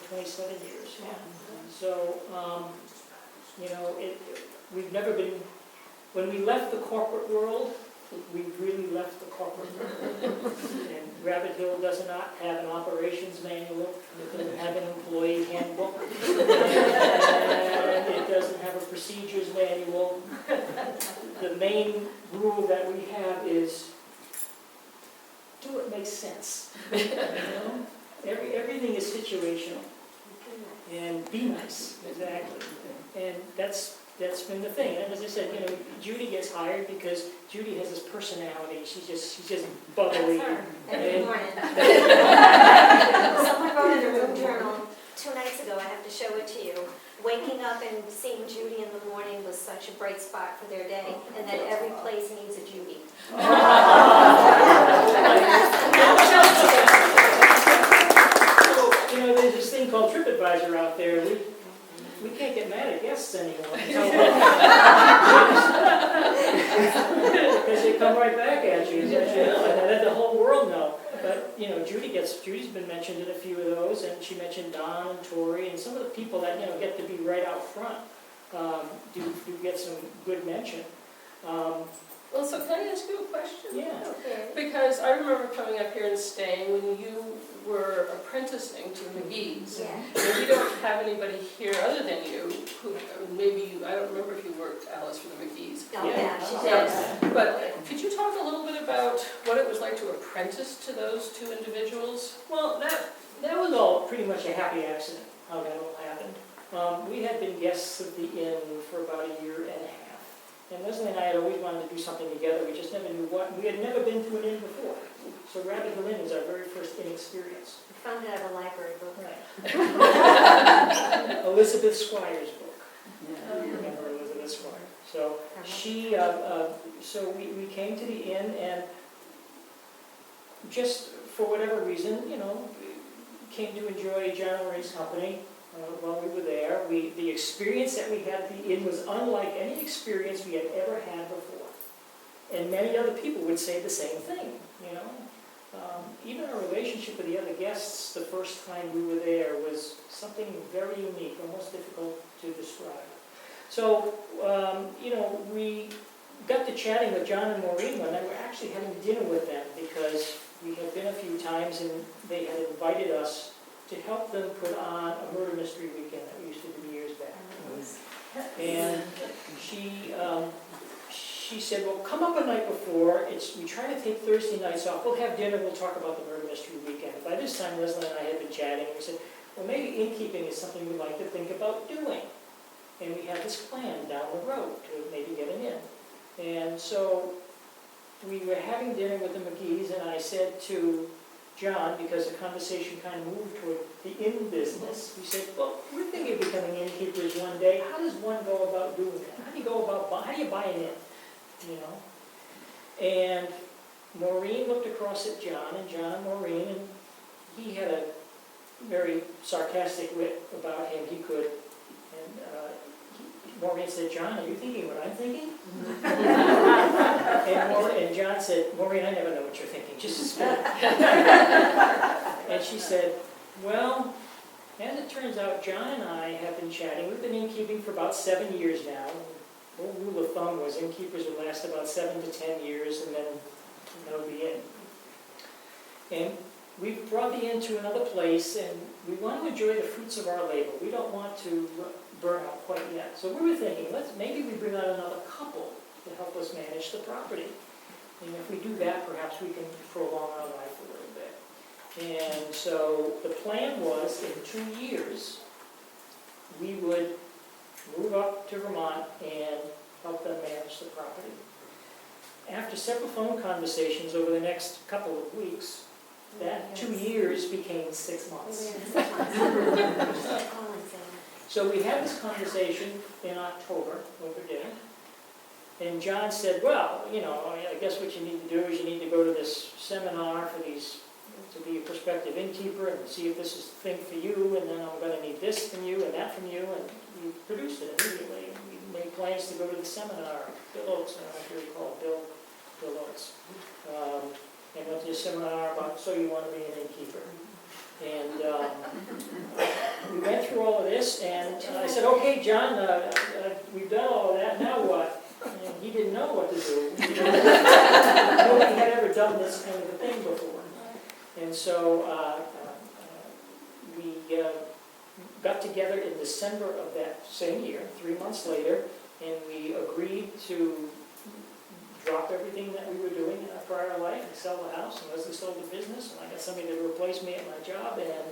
27 years. Yeah. So, you know, we've never been, when we left the corporate world, we really left the corporate world. And Rabbit Hill does not have an operations manual, it doesn't have an employee handbook, and it doesn't have a procedures manual. The main rule that we have is do what makes sense. You know? Everything is situational. And be nice, exactly. And that's been the thing. And as I said, you know, Judy gets hired because Judy has this personality. She's just bubbly. Every morning. Someone wrote in a room journal 2 nights ago, I have to show it to you. Waking up and seeing Judy in the morning was such a bright spot for their day, and that every place needs a Judy. You know, there's this thing called TripAdvisor out there. We can't get mad at guests anymore. Because they come right back at you, and let the whole world know. But, you know, Judy's been mentioned in a few of those, and she mentioned Don and Tori, and some of the people that, you know, get to be right out front do get some good mention. Well, so can I ask you a question? Yeah. Okay. Because I remember coming up here and staying when you were apprenticing to McGee's. Yeah. And we don't have anybody here other than you, who maybe you, I don't remember if you worked, Alice, for the McGee's. Oh, yeah, she did. But could you talk a little bit about what it was like to apprentice to those two individuals? Well, that was all pretty much a happy accident, how that all happened. We had been guests of the inn for about 1.5 years. And Leslie and I had always wanted to do something together, we just never knew what. We had never been to an inn before. So Rabbit Hill Inn was our very first inn experience. We found it at a library book. Right. Elizabeth Squire's book. I remember Elizabeth Squire. So she, so we came to the inn, and just for whatever reason, you know, came to enjoy John Lorraine's company. While we were there, the experience that we had at the inn was unlike any experience we had ever had before. And many other people would say the same thing, you know. Even our relationship with the other guests the first time we were there was something very unique, almost difficult to describe. So, you know, we got to chatting with John and Maureen one night. We were actually having dinner with them because we had been a few times and they had invited us to help them put on a murder mystery weekend that we used to do years back. And she said, well, come up a night before. We try to take Thursday nights off. We'll have dinner. We'll talk about the murder mystery weekend. By this time, Leslie and I had been chatting. And we said, well, maybe innkeeping is something we'd like to think about doing. And we had this plan down the road to maybe get an inn. And so we were having dinner with the McGee's, and I said to John, because the conversation kind of moved toward the inn business, we said, well, we're thinking of becoming innkeepers one day. How does one go about doing that? How do you buy an inn? You know? And Maureen looked across at John and Maureen, and he had a very sarcastic wit about him. He could. And Maureen said, John, are you thinking what I'm thinking? And John said, Maureen, I never know what you're thinking, just spit it. And she said, well, as it turns out, John and I have been chatting. We've been innkeeping for about 7 years now. The old rule of thumb was innkeepers would last about 7 to 10 years, and then they'll be in. And we've brought the inn to another place, and we want to enjoy the fruits of our labor. We don't want to burn out quite yet. So we were thinking, maybe we bring out another couple to help us manage the property. And if we do that, perhaps we can prolong our life a little bit. And so the plan was, in 2 years, we would move up to Vermont and help them manage the property. After several phone conversations over the next couple of weeks, that 2 years became 6 months. So we had this conversation in October over dinner, and John said, well, you know, I guess what you need to do is you need to go to this seminar for these, to be a prospective innkeeper and see if this is the thing for you, and then I'm gonna need this from you and that from you, and we produced it immediately. We made plans to go to the seminar. Bill Oates, I don't know if you recall Bill Oates. And went to a seminar about, so you want to be an innkeeper. And we went through all of this, and I said, okay, John, we've done all of that, now what? And he didn't know what to do. Nobody had ever done this kind of a thing before. And so we got together in December of that same year, 3 months later, and we agreed to drop everything that we were doing in our prior life and sell the house, and Leslie sold the business, and I got somebody to replace me at my job, and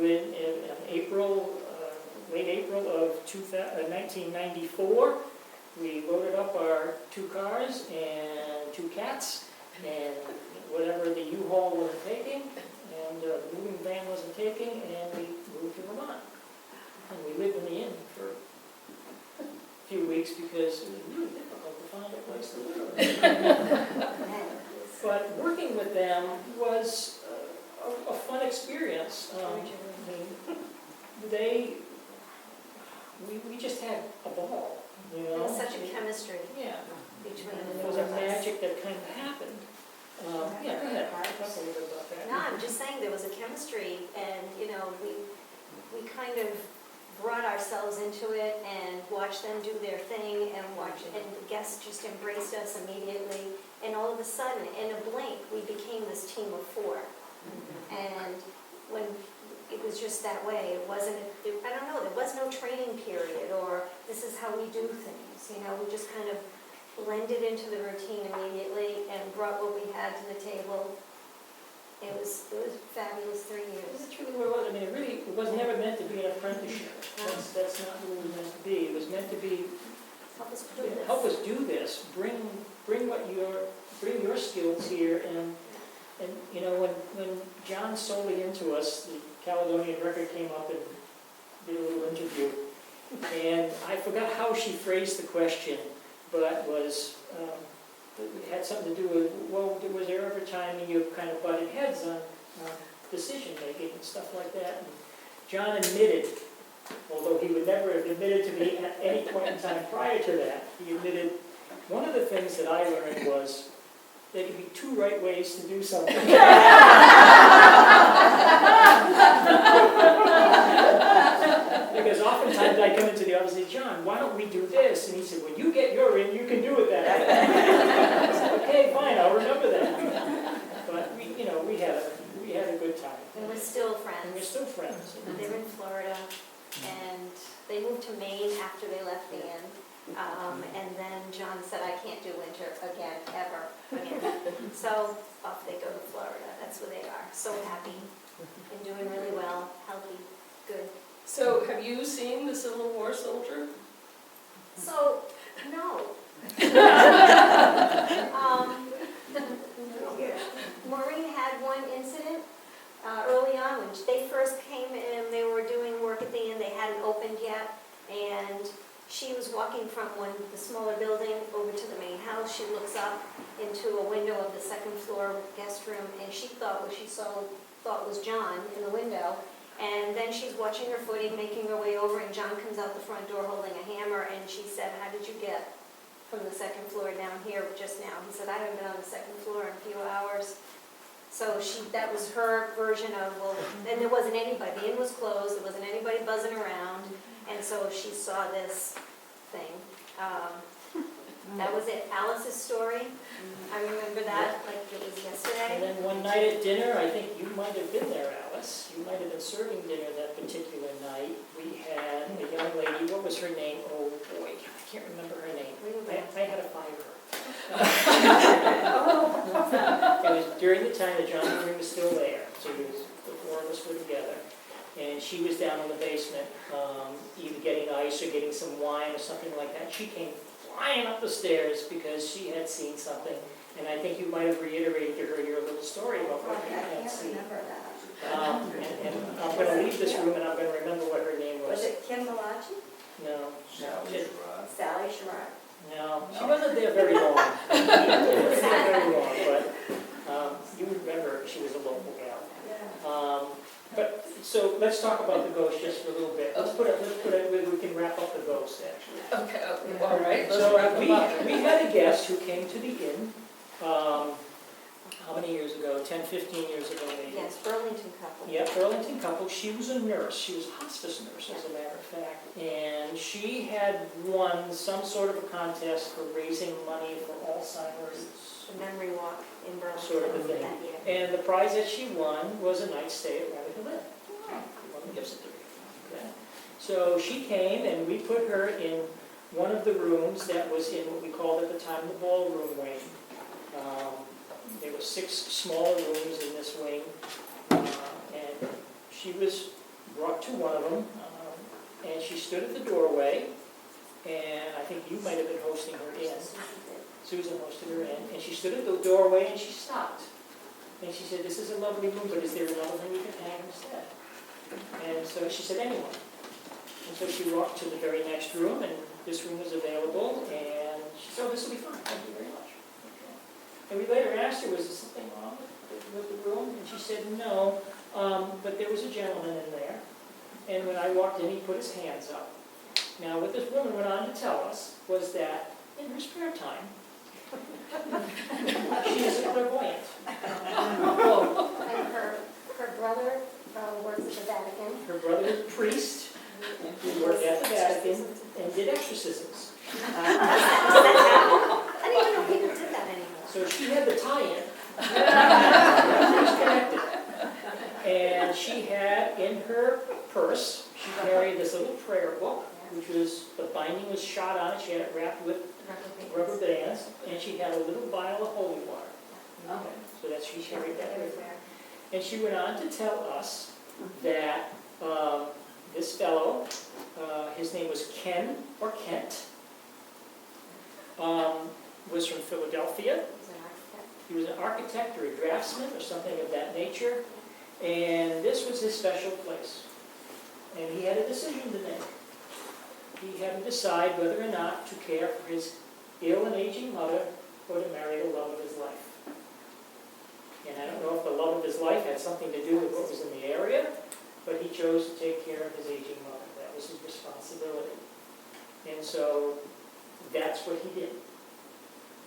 in April, late April of 1994, we loaded up our 2 cars and 2 cats, and whatever the U-Haul wasn't taking, and the moving van wasn't taking, and we moved to Vermont. And we lived in the inn for a few weeks because it was really difficult to find a place to live. But working with them was a fun experience. We just had a ball, you know. There was such a chemistry Yeah. between And the there four was of a us. magic that kind of happened. Yeah, go ahead. Talk a little bit about that. No, I'm just saying there was a chemistry, and, you know, we kind of brought ourselves into it and watched them do their thing, and the guests just embraced us immediately, and all of a sudden, in a blink, we became this team of 4. And when it was just that way, it wasn't, I don't know, there was no training period, or this is how we do things, you know, we just kind of blended into the routine immediately and brought what we had to the table. It was fabulous 3 years. That's really what it was. I mean, it was never meant to be an apprenticeship. That's not what it was meant to be. It was meant to be, Help us do this. help us do this, bring your skills here, and you know, when John sold it into us, the Caledonian Record came up and did a little interview, and I forgot how she phrased the question, but it was, it had something to do with, well, was there ever a time when you kind of butted heads on decision making and stuff like that? And John admitted, although he would never have admitted to me at any point in time prior to that, he admitted one of the things that I learned was there could be 2 right ways to do something. Because oftentimes I come into the office and say, John, why don't we do this? And he said, when you get your in, you can do it that way. I said, okay, fine, I'll remember that. But we had a good time. And we're still friends. And we're still friends. They're in Florida, and they moved to Maine after they left the inn. And then John said, I can't do winter again, ever again. So off they go to Florida. That's where they are. So happy and doing really well, healthy, good. So have you seen the Civil War soldier? So, no. Maureen had one incident early on when they first came in. They were doing work at the inn. They hadn't opened yet, and she was walking from the smaller building over to the main house. She looks up into a window of the 2nd floor guest room, and she thought what she thought was John in the window. And then she's watching her footing, making her way over, and John comes out the front door holding a hammer, and she said, how did you get from the 2nd floor down here just now? He said, I haven't been on the 2nd floor in a few hours. So that was her version of, well, then there wasn't anybody. The inn was closed, there wasn't anybody buzzing around, and so she saw this thing. That was it. Alice's story, I remember that like it was yesterday. And then one night at dinner, I think you might have been there, Alice. You might have been serving dinner that particular night. We had a young lady, what was her name? Oh boy, I can't remember her name. I had to fire her. It was during the time that John and Marie was still there, so the 4 of us were together. And she was down in the basement, either getting ice or getting some wine or something like that. She came flying up the stairs because she had seen something. And I think you might have reiterated to her your little story about what you had seen. remember that. And I'm going to leave this room and I'm going to remember what her name was. Was it Kim Malachi? No. Sally Sherrod. Sally Sherrod? No, she wasn't there very long. She wasn't there very long, but you remember she was a local gal. But, so let's talk about the ghost just for a little bit. Let's put it, we can wrap up the ghost, actually. Okay, all right, let's So wrap them up. we had a guest who came to the inn, how many years ago? 10, 15 years ago maybe. Yes, Burlington couple. Yeah, Burlington couple. She was a nurse. She was a hospice nurse, as a matter of fact. And she had won some sort of a contest for raising money for Alzheimer's. The memory walk in Burlington. Sort of a thing. that year. And the prize that she won was a night's stay at Rabbit Hill Inn. One of the gifts that they gave. Okay. So she came and we put her in one of the rooms that was in what we called at the time the ballroom wing. There were 6 smaller rooms in this wing, and she was brought to one of them, and she stood at the doorway, and I think you might have been hosting her in. Susan hosted her in, and she stood at the doorway and she stopped. And she said, "This is a lovely room, but is there another thing we can have instead?" And so she said, "Anyone." And so she walked to the very next room, and this room was available, and she said, "Oh, this will be fine, thank you very much." And we later asked her, "Was there something wrong with the room?" And she said, "No, but there was a gentleman in there, and when I walked in, he put his hands up." Now, what this woman went on to tell us was that in her spare time, she is a clairvoyant. And her brother works at the Vatican. Her brother is a priest, who worked at the Vatican, and did exorcisms. I didn't even know people did that anymore. So she had the tie-in. She was connected. And she had in her purse, she carried this little prayer book, which was, the binding was shot on it, she had it wrapped with rubber bands, and she had a little vial of holy water. Okay. So that she carried that with her. And she went on to tell us that this fellow, his name was Ken or Kent, was from Philadelphia. He was an architect or a draftsman or something of that nature, and this was his special place. And he had a decision to make. He had to decide whether or not to care for his ill and aging mother or to marry the love of his life. And I don't know if the love of his life had something to do with what was in the area, but he chose to take care of his aging mother. That was his responsibility. And so that's what he did.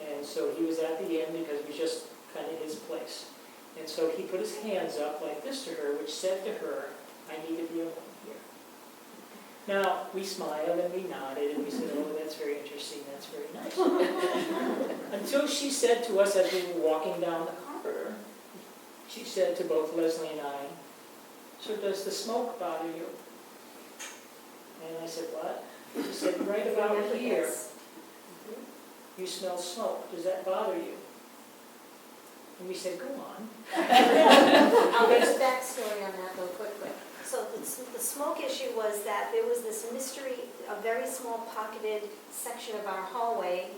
And so he was at the inn because it was just kind of his place. And so he put his hands up like this to her, which said to her, "I need to be alone here." Now, we smiled and we nodded and we said, "Oh, that's very interesting, that's very nice." Until she said to us as we were walking down the corridor, she said to both Leslie and I, "So does the smoke bother you?" And I said, "What?" She said, "Right about here, you smell smoke. Does that bother you?" And we said, "Go on." I'll give a backstory on that real quickly. So the smoke issue was that there was this mystery, a very small pocketed section of our hallway.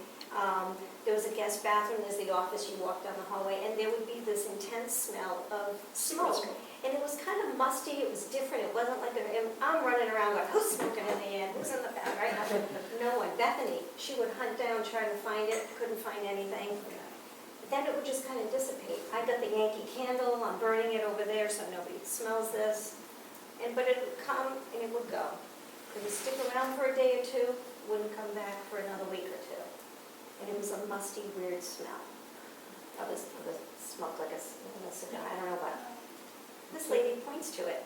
There was a guest bathroom, there's the office, you walked down the hallway, and there would be this intense smell of smoke. And it was kind of musty, it was different, it wasn't like, I'm running around going, who's smoking in the inn, who's in the bath, right? No one. Bethany, she would hunt down, try to find it, couldn't find anything. Then it would just kind of dissipate. I got the Yankee candle, I'm burning it over there so nobody smells this. But it would come and it would go. It would stick around for a day or two, wouldn't come back for another week or two. And it was a musty, weird smell. Of the smoke like a cigar, I don't know what. This lady points to it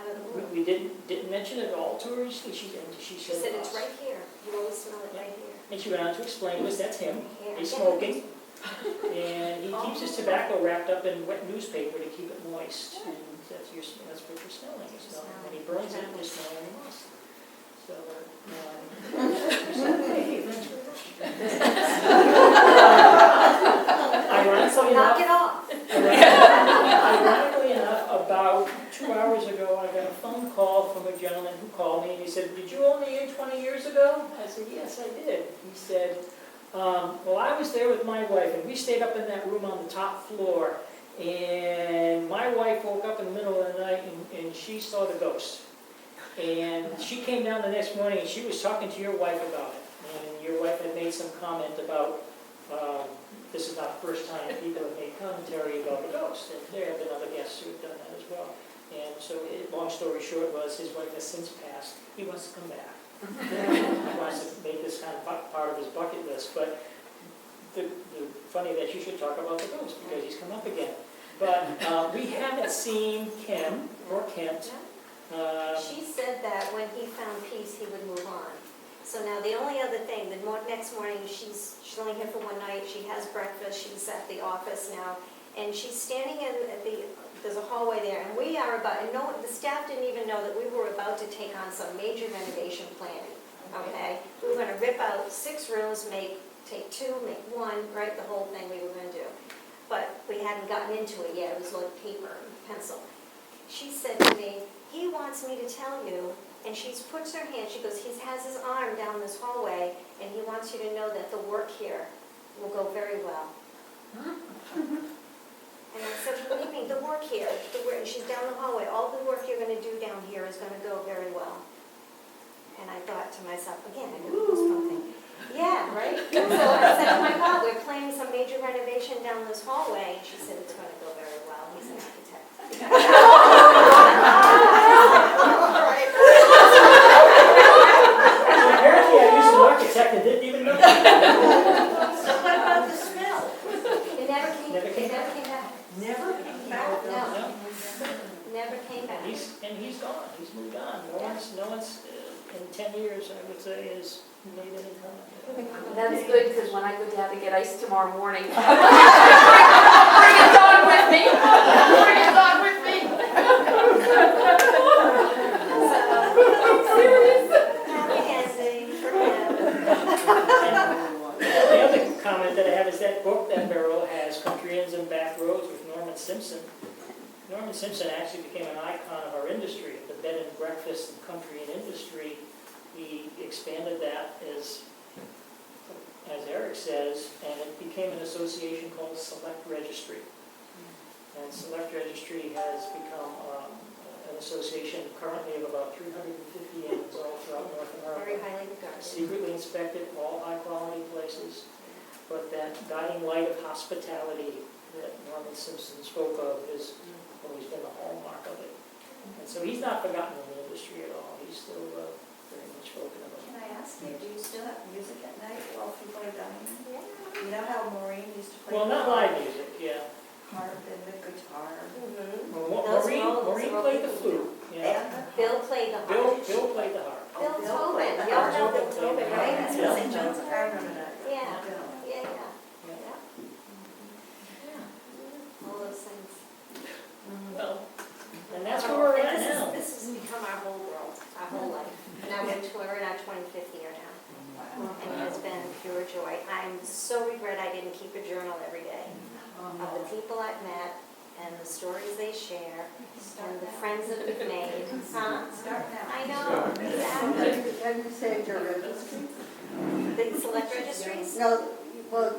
out of the room. We didn't mention it at all to her. She She said, "It's right here. You always smell it right here." And she went on to explain to us, that's him. Yeah. He's smoking. And he keeps his tobacco wrapped up in wet newspaper to keep it moist. And that's what you're smelling. You're smelling. And he burns it, you're smelling the moist. So, she said, "Hey, thanks very much." Ironically Knock enough, it off. ironically enough, about 2 hours ago, I got a phone call from a gentleman who called me and he said, "Did you own the inn 20 years ago?" I said, "Yes, I did." He said, "Well, I was there with my wife and we stayed up in that room on the top floor and my wife woke up in the middle of the night and she saw the ghost." And she came down the next morning and she was talking to your wife about it. And your wife had made some comment about, this is not the first time people have made commentary about a ghost. And there have been other guests who have done that as well. And so, long story short was, his wife has since passed. He wants to come back. He wants to make this kind of part of his bucket list. But funny that you should talk about the ghost, because he's come up again. But we haven't seen Ken or Kent. She said that when he found peace, he would move on. So now the only other thing, next morning, she's only here for one night, she has breakfast, she's at the office now, and she's standing there's a hallway there, and we are about, and the staff didn't even know that we were about to take on some major renovation planning, okay? We were gonna rip out 6 rooms, take 2, make 1, write the whole thing we were gonna do. But we hadn't gotten into it yet, it was like paper and pencil. She said to me, he wants me to tell you, and she puts her hand, she goes, he has his arm down this hallway, and he wants you to know that the work here will go very well. And I said, what do you mean, the work here? And she's down the hallway, all the work you're gonna do down here is gonna go very well. And I thought to myself, again, I knew it was something. Yeah, right? So I said, oh my God, we're planning some major renovation down this hallway. And she said, it's gonna go very well, he's an architect. Apparently I used an architect and didn't even know. So what about the smell? It never came back. Never came back? No, never came back. He's gone, he's moved on. No one's in 10 years, I would say, has made any comment. That's good, because when I go down to get ice tomorrow morning, bring a dog with me. Bring a dog with me. The other comment that I have is that book that Beryl has, Country Inns and Back Roads with Norman Simpson. Norman Simpson actually became an icon of our industry, the bed and breakfast and country inn industry. He expanded that as Eric says, and it became an association called Select Registry. And Select Registry has become an association currently of about 350 inns all throughout North America. Very highly regarded. Secretly inspected, all high-quality places. But that guiding light of hospitality that Norman Simpson spoke of has always been the hallmark of it. And so he's not forgotten in the industry at all. He's still very much spoken about. Can I ask you, do you still have music at night while people are dining? Yeah. You know how Maureen used to play? Well, not live music, yeah. Harp and the guitar. Maureen played the flute. Yeah. Bill played the harp. Bill played the harp. Bill Tobin, y'all know Bill Tobin, right? That's Yeah. St. John's. I remember that. Yeah, Bill. yeah. All those things. Well, and that's where we're at now. This has become our whole world, our whole life. Now we're in our 25th year now, and it has been pure joy. I'm so regret I didn't keep a journal every day of the people I've met and the stories they share and the friends that we've made. Huh? Start now. I know, exactly. Have you saved your registry? The select registries? No, well,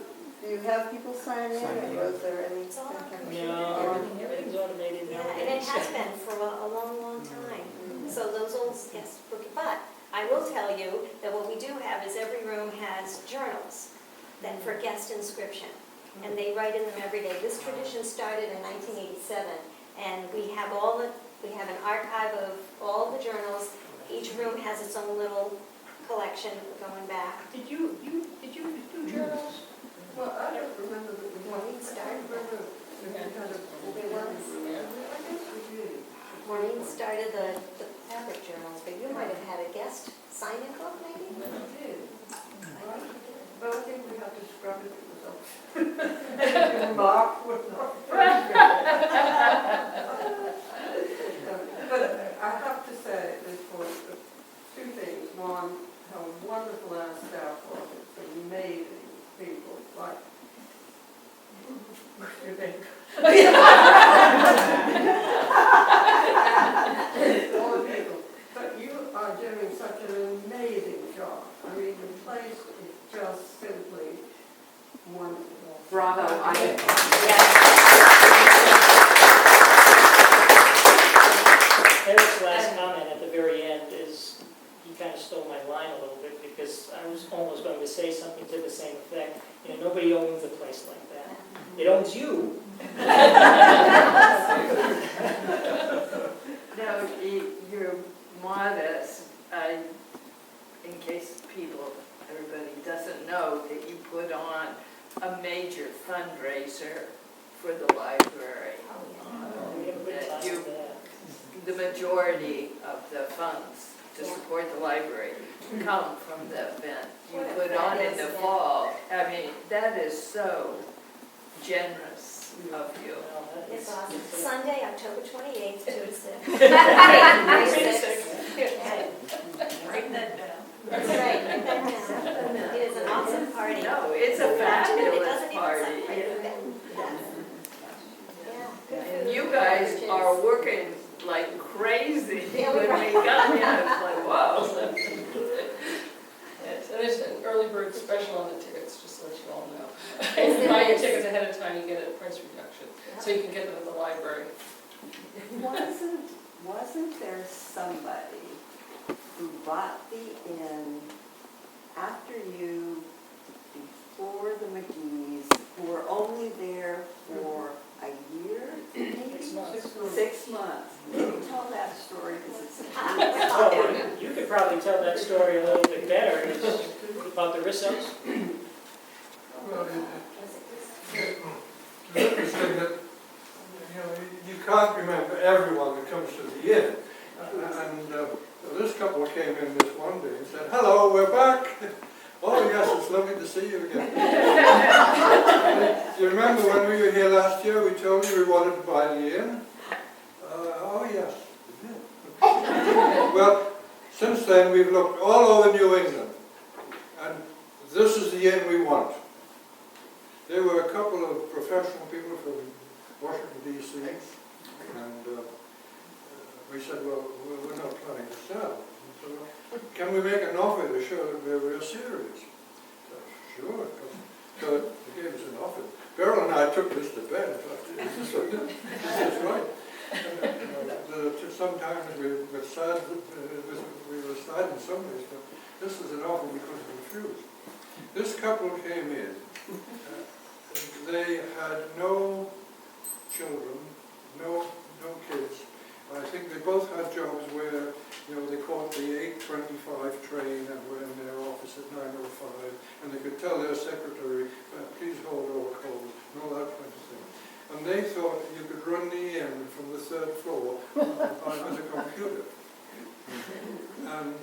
do you have people sign in, or was there any? It's all No, everything's automated Yeah, nowadays. and it has been for a long, long time. So those old, yes, but I will tell you that what we do have is every room has journals that for guest inscription. And they write in them every day. This tradition started in 1987, and we have an archive of all the journals. Each room has its own little collection going back. Did you do journals? Well, I don't remember that we Maureen started the fabric journals, but you might have had a guest sign-in book, maybe? Well, I think we have to scrub it with Mark would not. But I have to say this for 2 things. One, how wonderful our staff was. It's amazing people, like Mr. Baker. All the people. But you are doing such an amazing job. I mean, the place is just simply wonderful. Bravo. Eric's last comment at the very end because I was almost going to say something to the same effect. You know, nobody owns a place like that. It owns you. Now, you're modest, in case everybody doesn't know, that you put on a major fundraiser for the library. We have a good That time you- with that. The majority of the funds to support the library come from the event you What a put on in fabulous the event. fall. I mean, that is so generous of you. Well, that It's is- awesome. Sunday, October 28th, 2 to 6. 3 to 6. Write that down. That's right, write that down. It is an awesome party. No, it's a It fabulous doesn't even party. sound right. Yeah, good And food. you guys are working like crazy Yeah, when we got here. It's like, whoa. Yes, and there's an early bird special on the tickets, just to let you all know. If Yes, you buy there your is. tickets ahead of time, you get a price reduction, so you can get them at the library. Wasn't there somebody who bought the inn after you, before the McGee's, who were only there for a year? 6 months. 6 months. Can you tell that story, because it's... Oh, you could probably tell that story a little bit better. It's about the Rissos. Well, it's interesting that, you can't remember everyone that comes to the inn. And this couple came in this one day and said, "Hello, we're back." "Oh yes, it's lovely to see you again." Do you remember when we were here last year, we told you we wanted to buy the inn? Oh yes. Well, since then we've looked all over New England, and this is the inn we want. There were a couple of professional people from Washington, D.C., and we said, "Well, we're not planning to sell. So, can we make an offer to show that we're real serious?" So, sure. So they gave us an offer. Beryl and I took this to bed. I thought, "Is this right?" Sometimes we were sad in some ways, but this is an offer we couldn't refuse. This couple came in. They had no children, no kids. I think they both had jobs where, they caught the 8:25 train and were in their office at 9:05, and they could tell their secretary, "Please hold all calls," and all that kind of thing. And they thought you could run the inn from the 3rd floor with a computer. And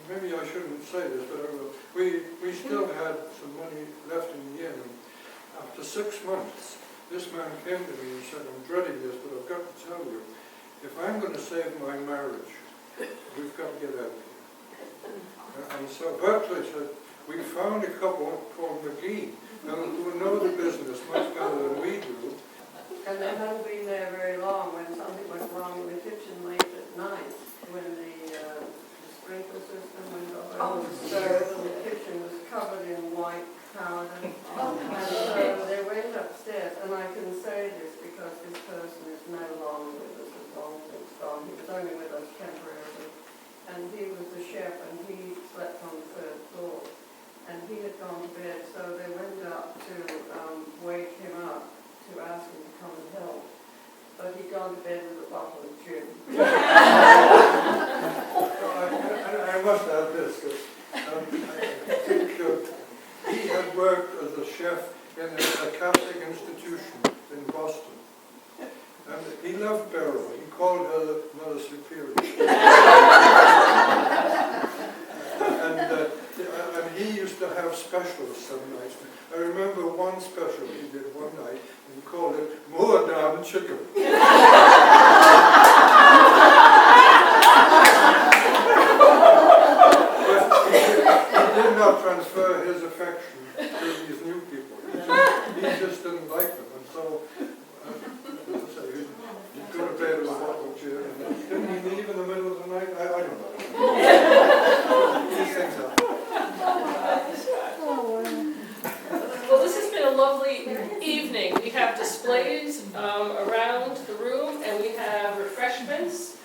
maybe I shouldn't say this, but I will. We still had some money left in the inn. And after 6 months, this man came to me and said, "I'm dreading this, but I've got to tell you, if I'm going to save my marriage, we've got to get out of here." And so Berkeley said, "We found a couple called McGee, who know the business much better than we do." And they hadn't been there very long when something went wrong in the kitchen late at night, when the sprinkler system went off. And the kitchen was covered in white powder. And so they went upstairs, and I can say this because this person is no longer with us, as long as it's gone. He was only with us temporarily. And he was the chef, and he slept on the 3rd floor. And he had gone to bed, so they went up to wake him up, to ask him to come and help. But he'd gone to bed with a bottle of gin. I must add this, because I think he had worked as a chef in a Catholic institution in Boston. And he loved Beryl. He called her Mother Superior. And he used to have specials some nights. I remember one special he did one night, and he called it "More Damn Chicken." He did not transfer his affection to these new people. He just didn't like them, and so he'd go to bed with a bottle of gin. And didn't he leave in the middle of the night? I don't know. These things happen. Well, this has been a lovely evening. We have displays around the room, and we have refreshments,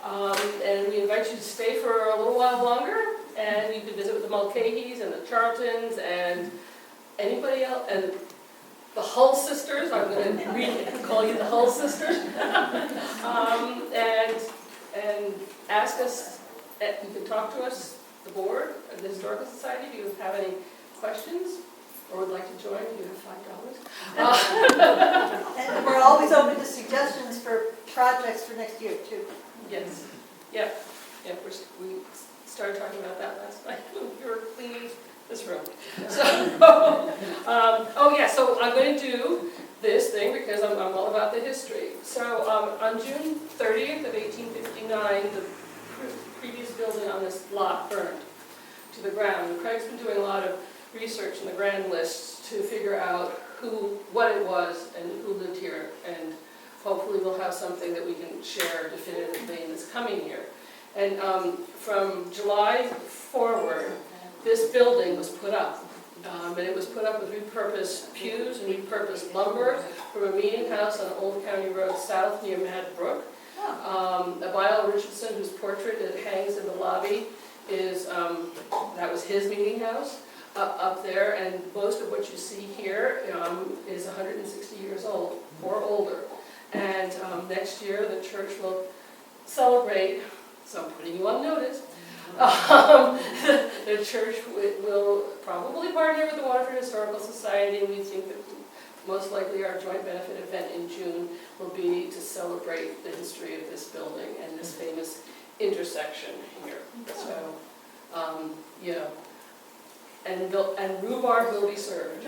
and we invite you to stay for a little while longer. and you can visit with the Mulcahy's and the Charltons and anybody else, and the Hull sisters, I'm going to call you the Hull sisters. And ask us, you can talk to us, the board, the Historical Society, if you have any questions or would like to join, you have $5. And we're always open to suggestions for projects for next year, too. Yes, yeah, we started talking about that last night when we were cleaning this room. So, oh yeah, so I'm going to do this thing because I'm all about the history. So on June 30th of 1859, the previous building on this lot burned to the ground. And Craig's been doing a lot of research in the grand lists to figure out what it was and who lived here, and hopefully we'll have something that we can share definitively in this coming year. And from July forward, this building was put up. And it was put up with repurposed pews and repurposed lumber from a meeting house on Old County Road South near Mad Brook. Abiel Richardson, whose portrait that hangs in the lobby, that was his meeting house up there, and most of what you see here is 160 years old or older. And next year the church will celebrate, so I'm putting you on notice, the church will probably partner with the Waterford Historical Society. We think that most likely our joint benefit event in June will be to celebrate the history of this building and this famous intersection here. So, you know, and rhubarb will be served.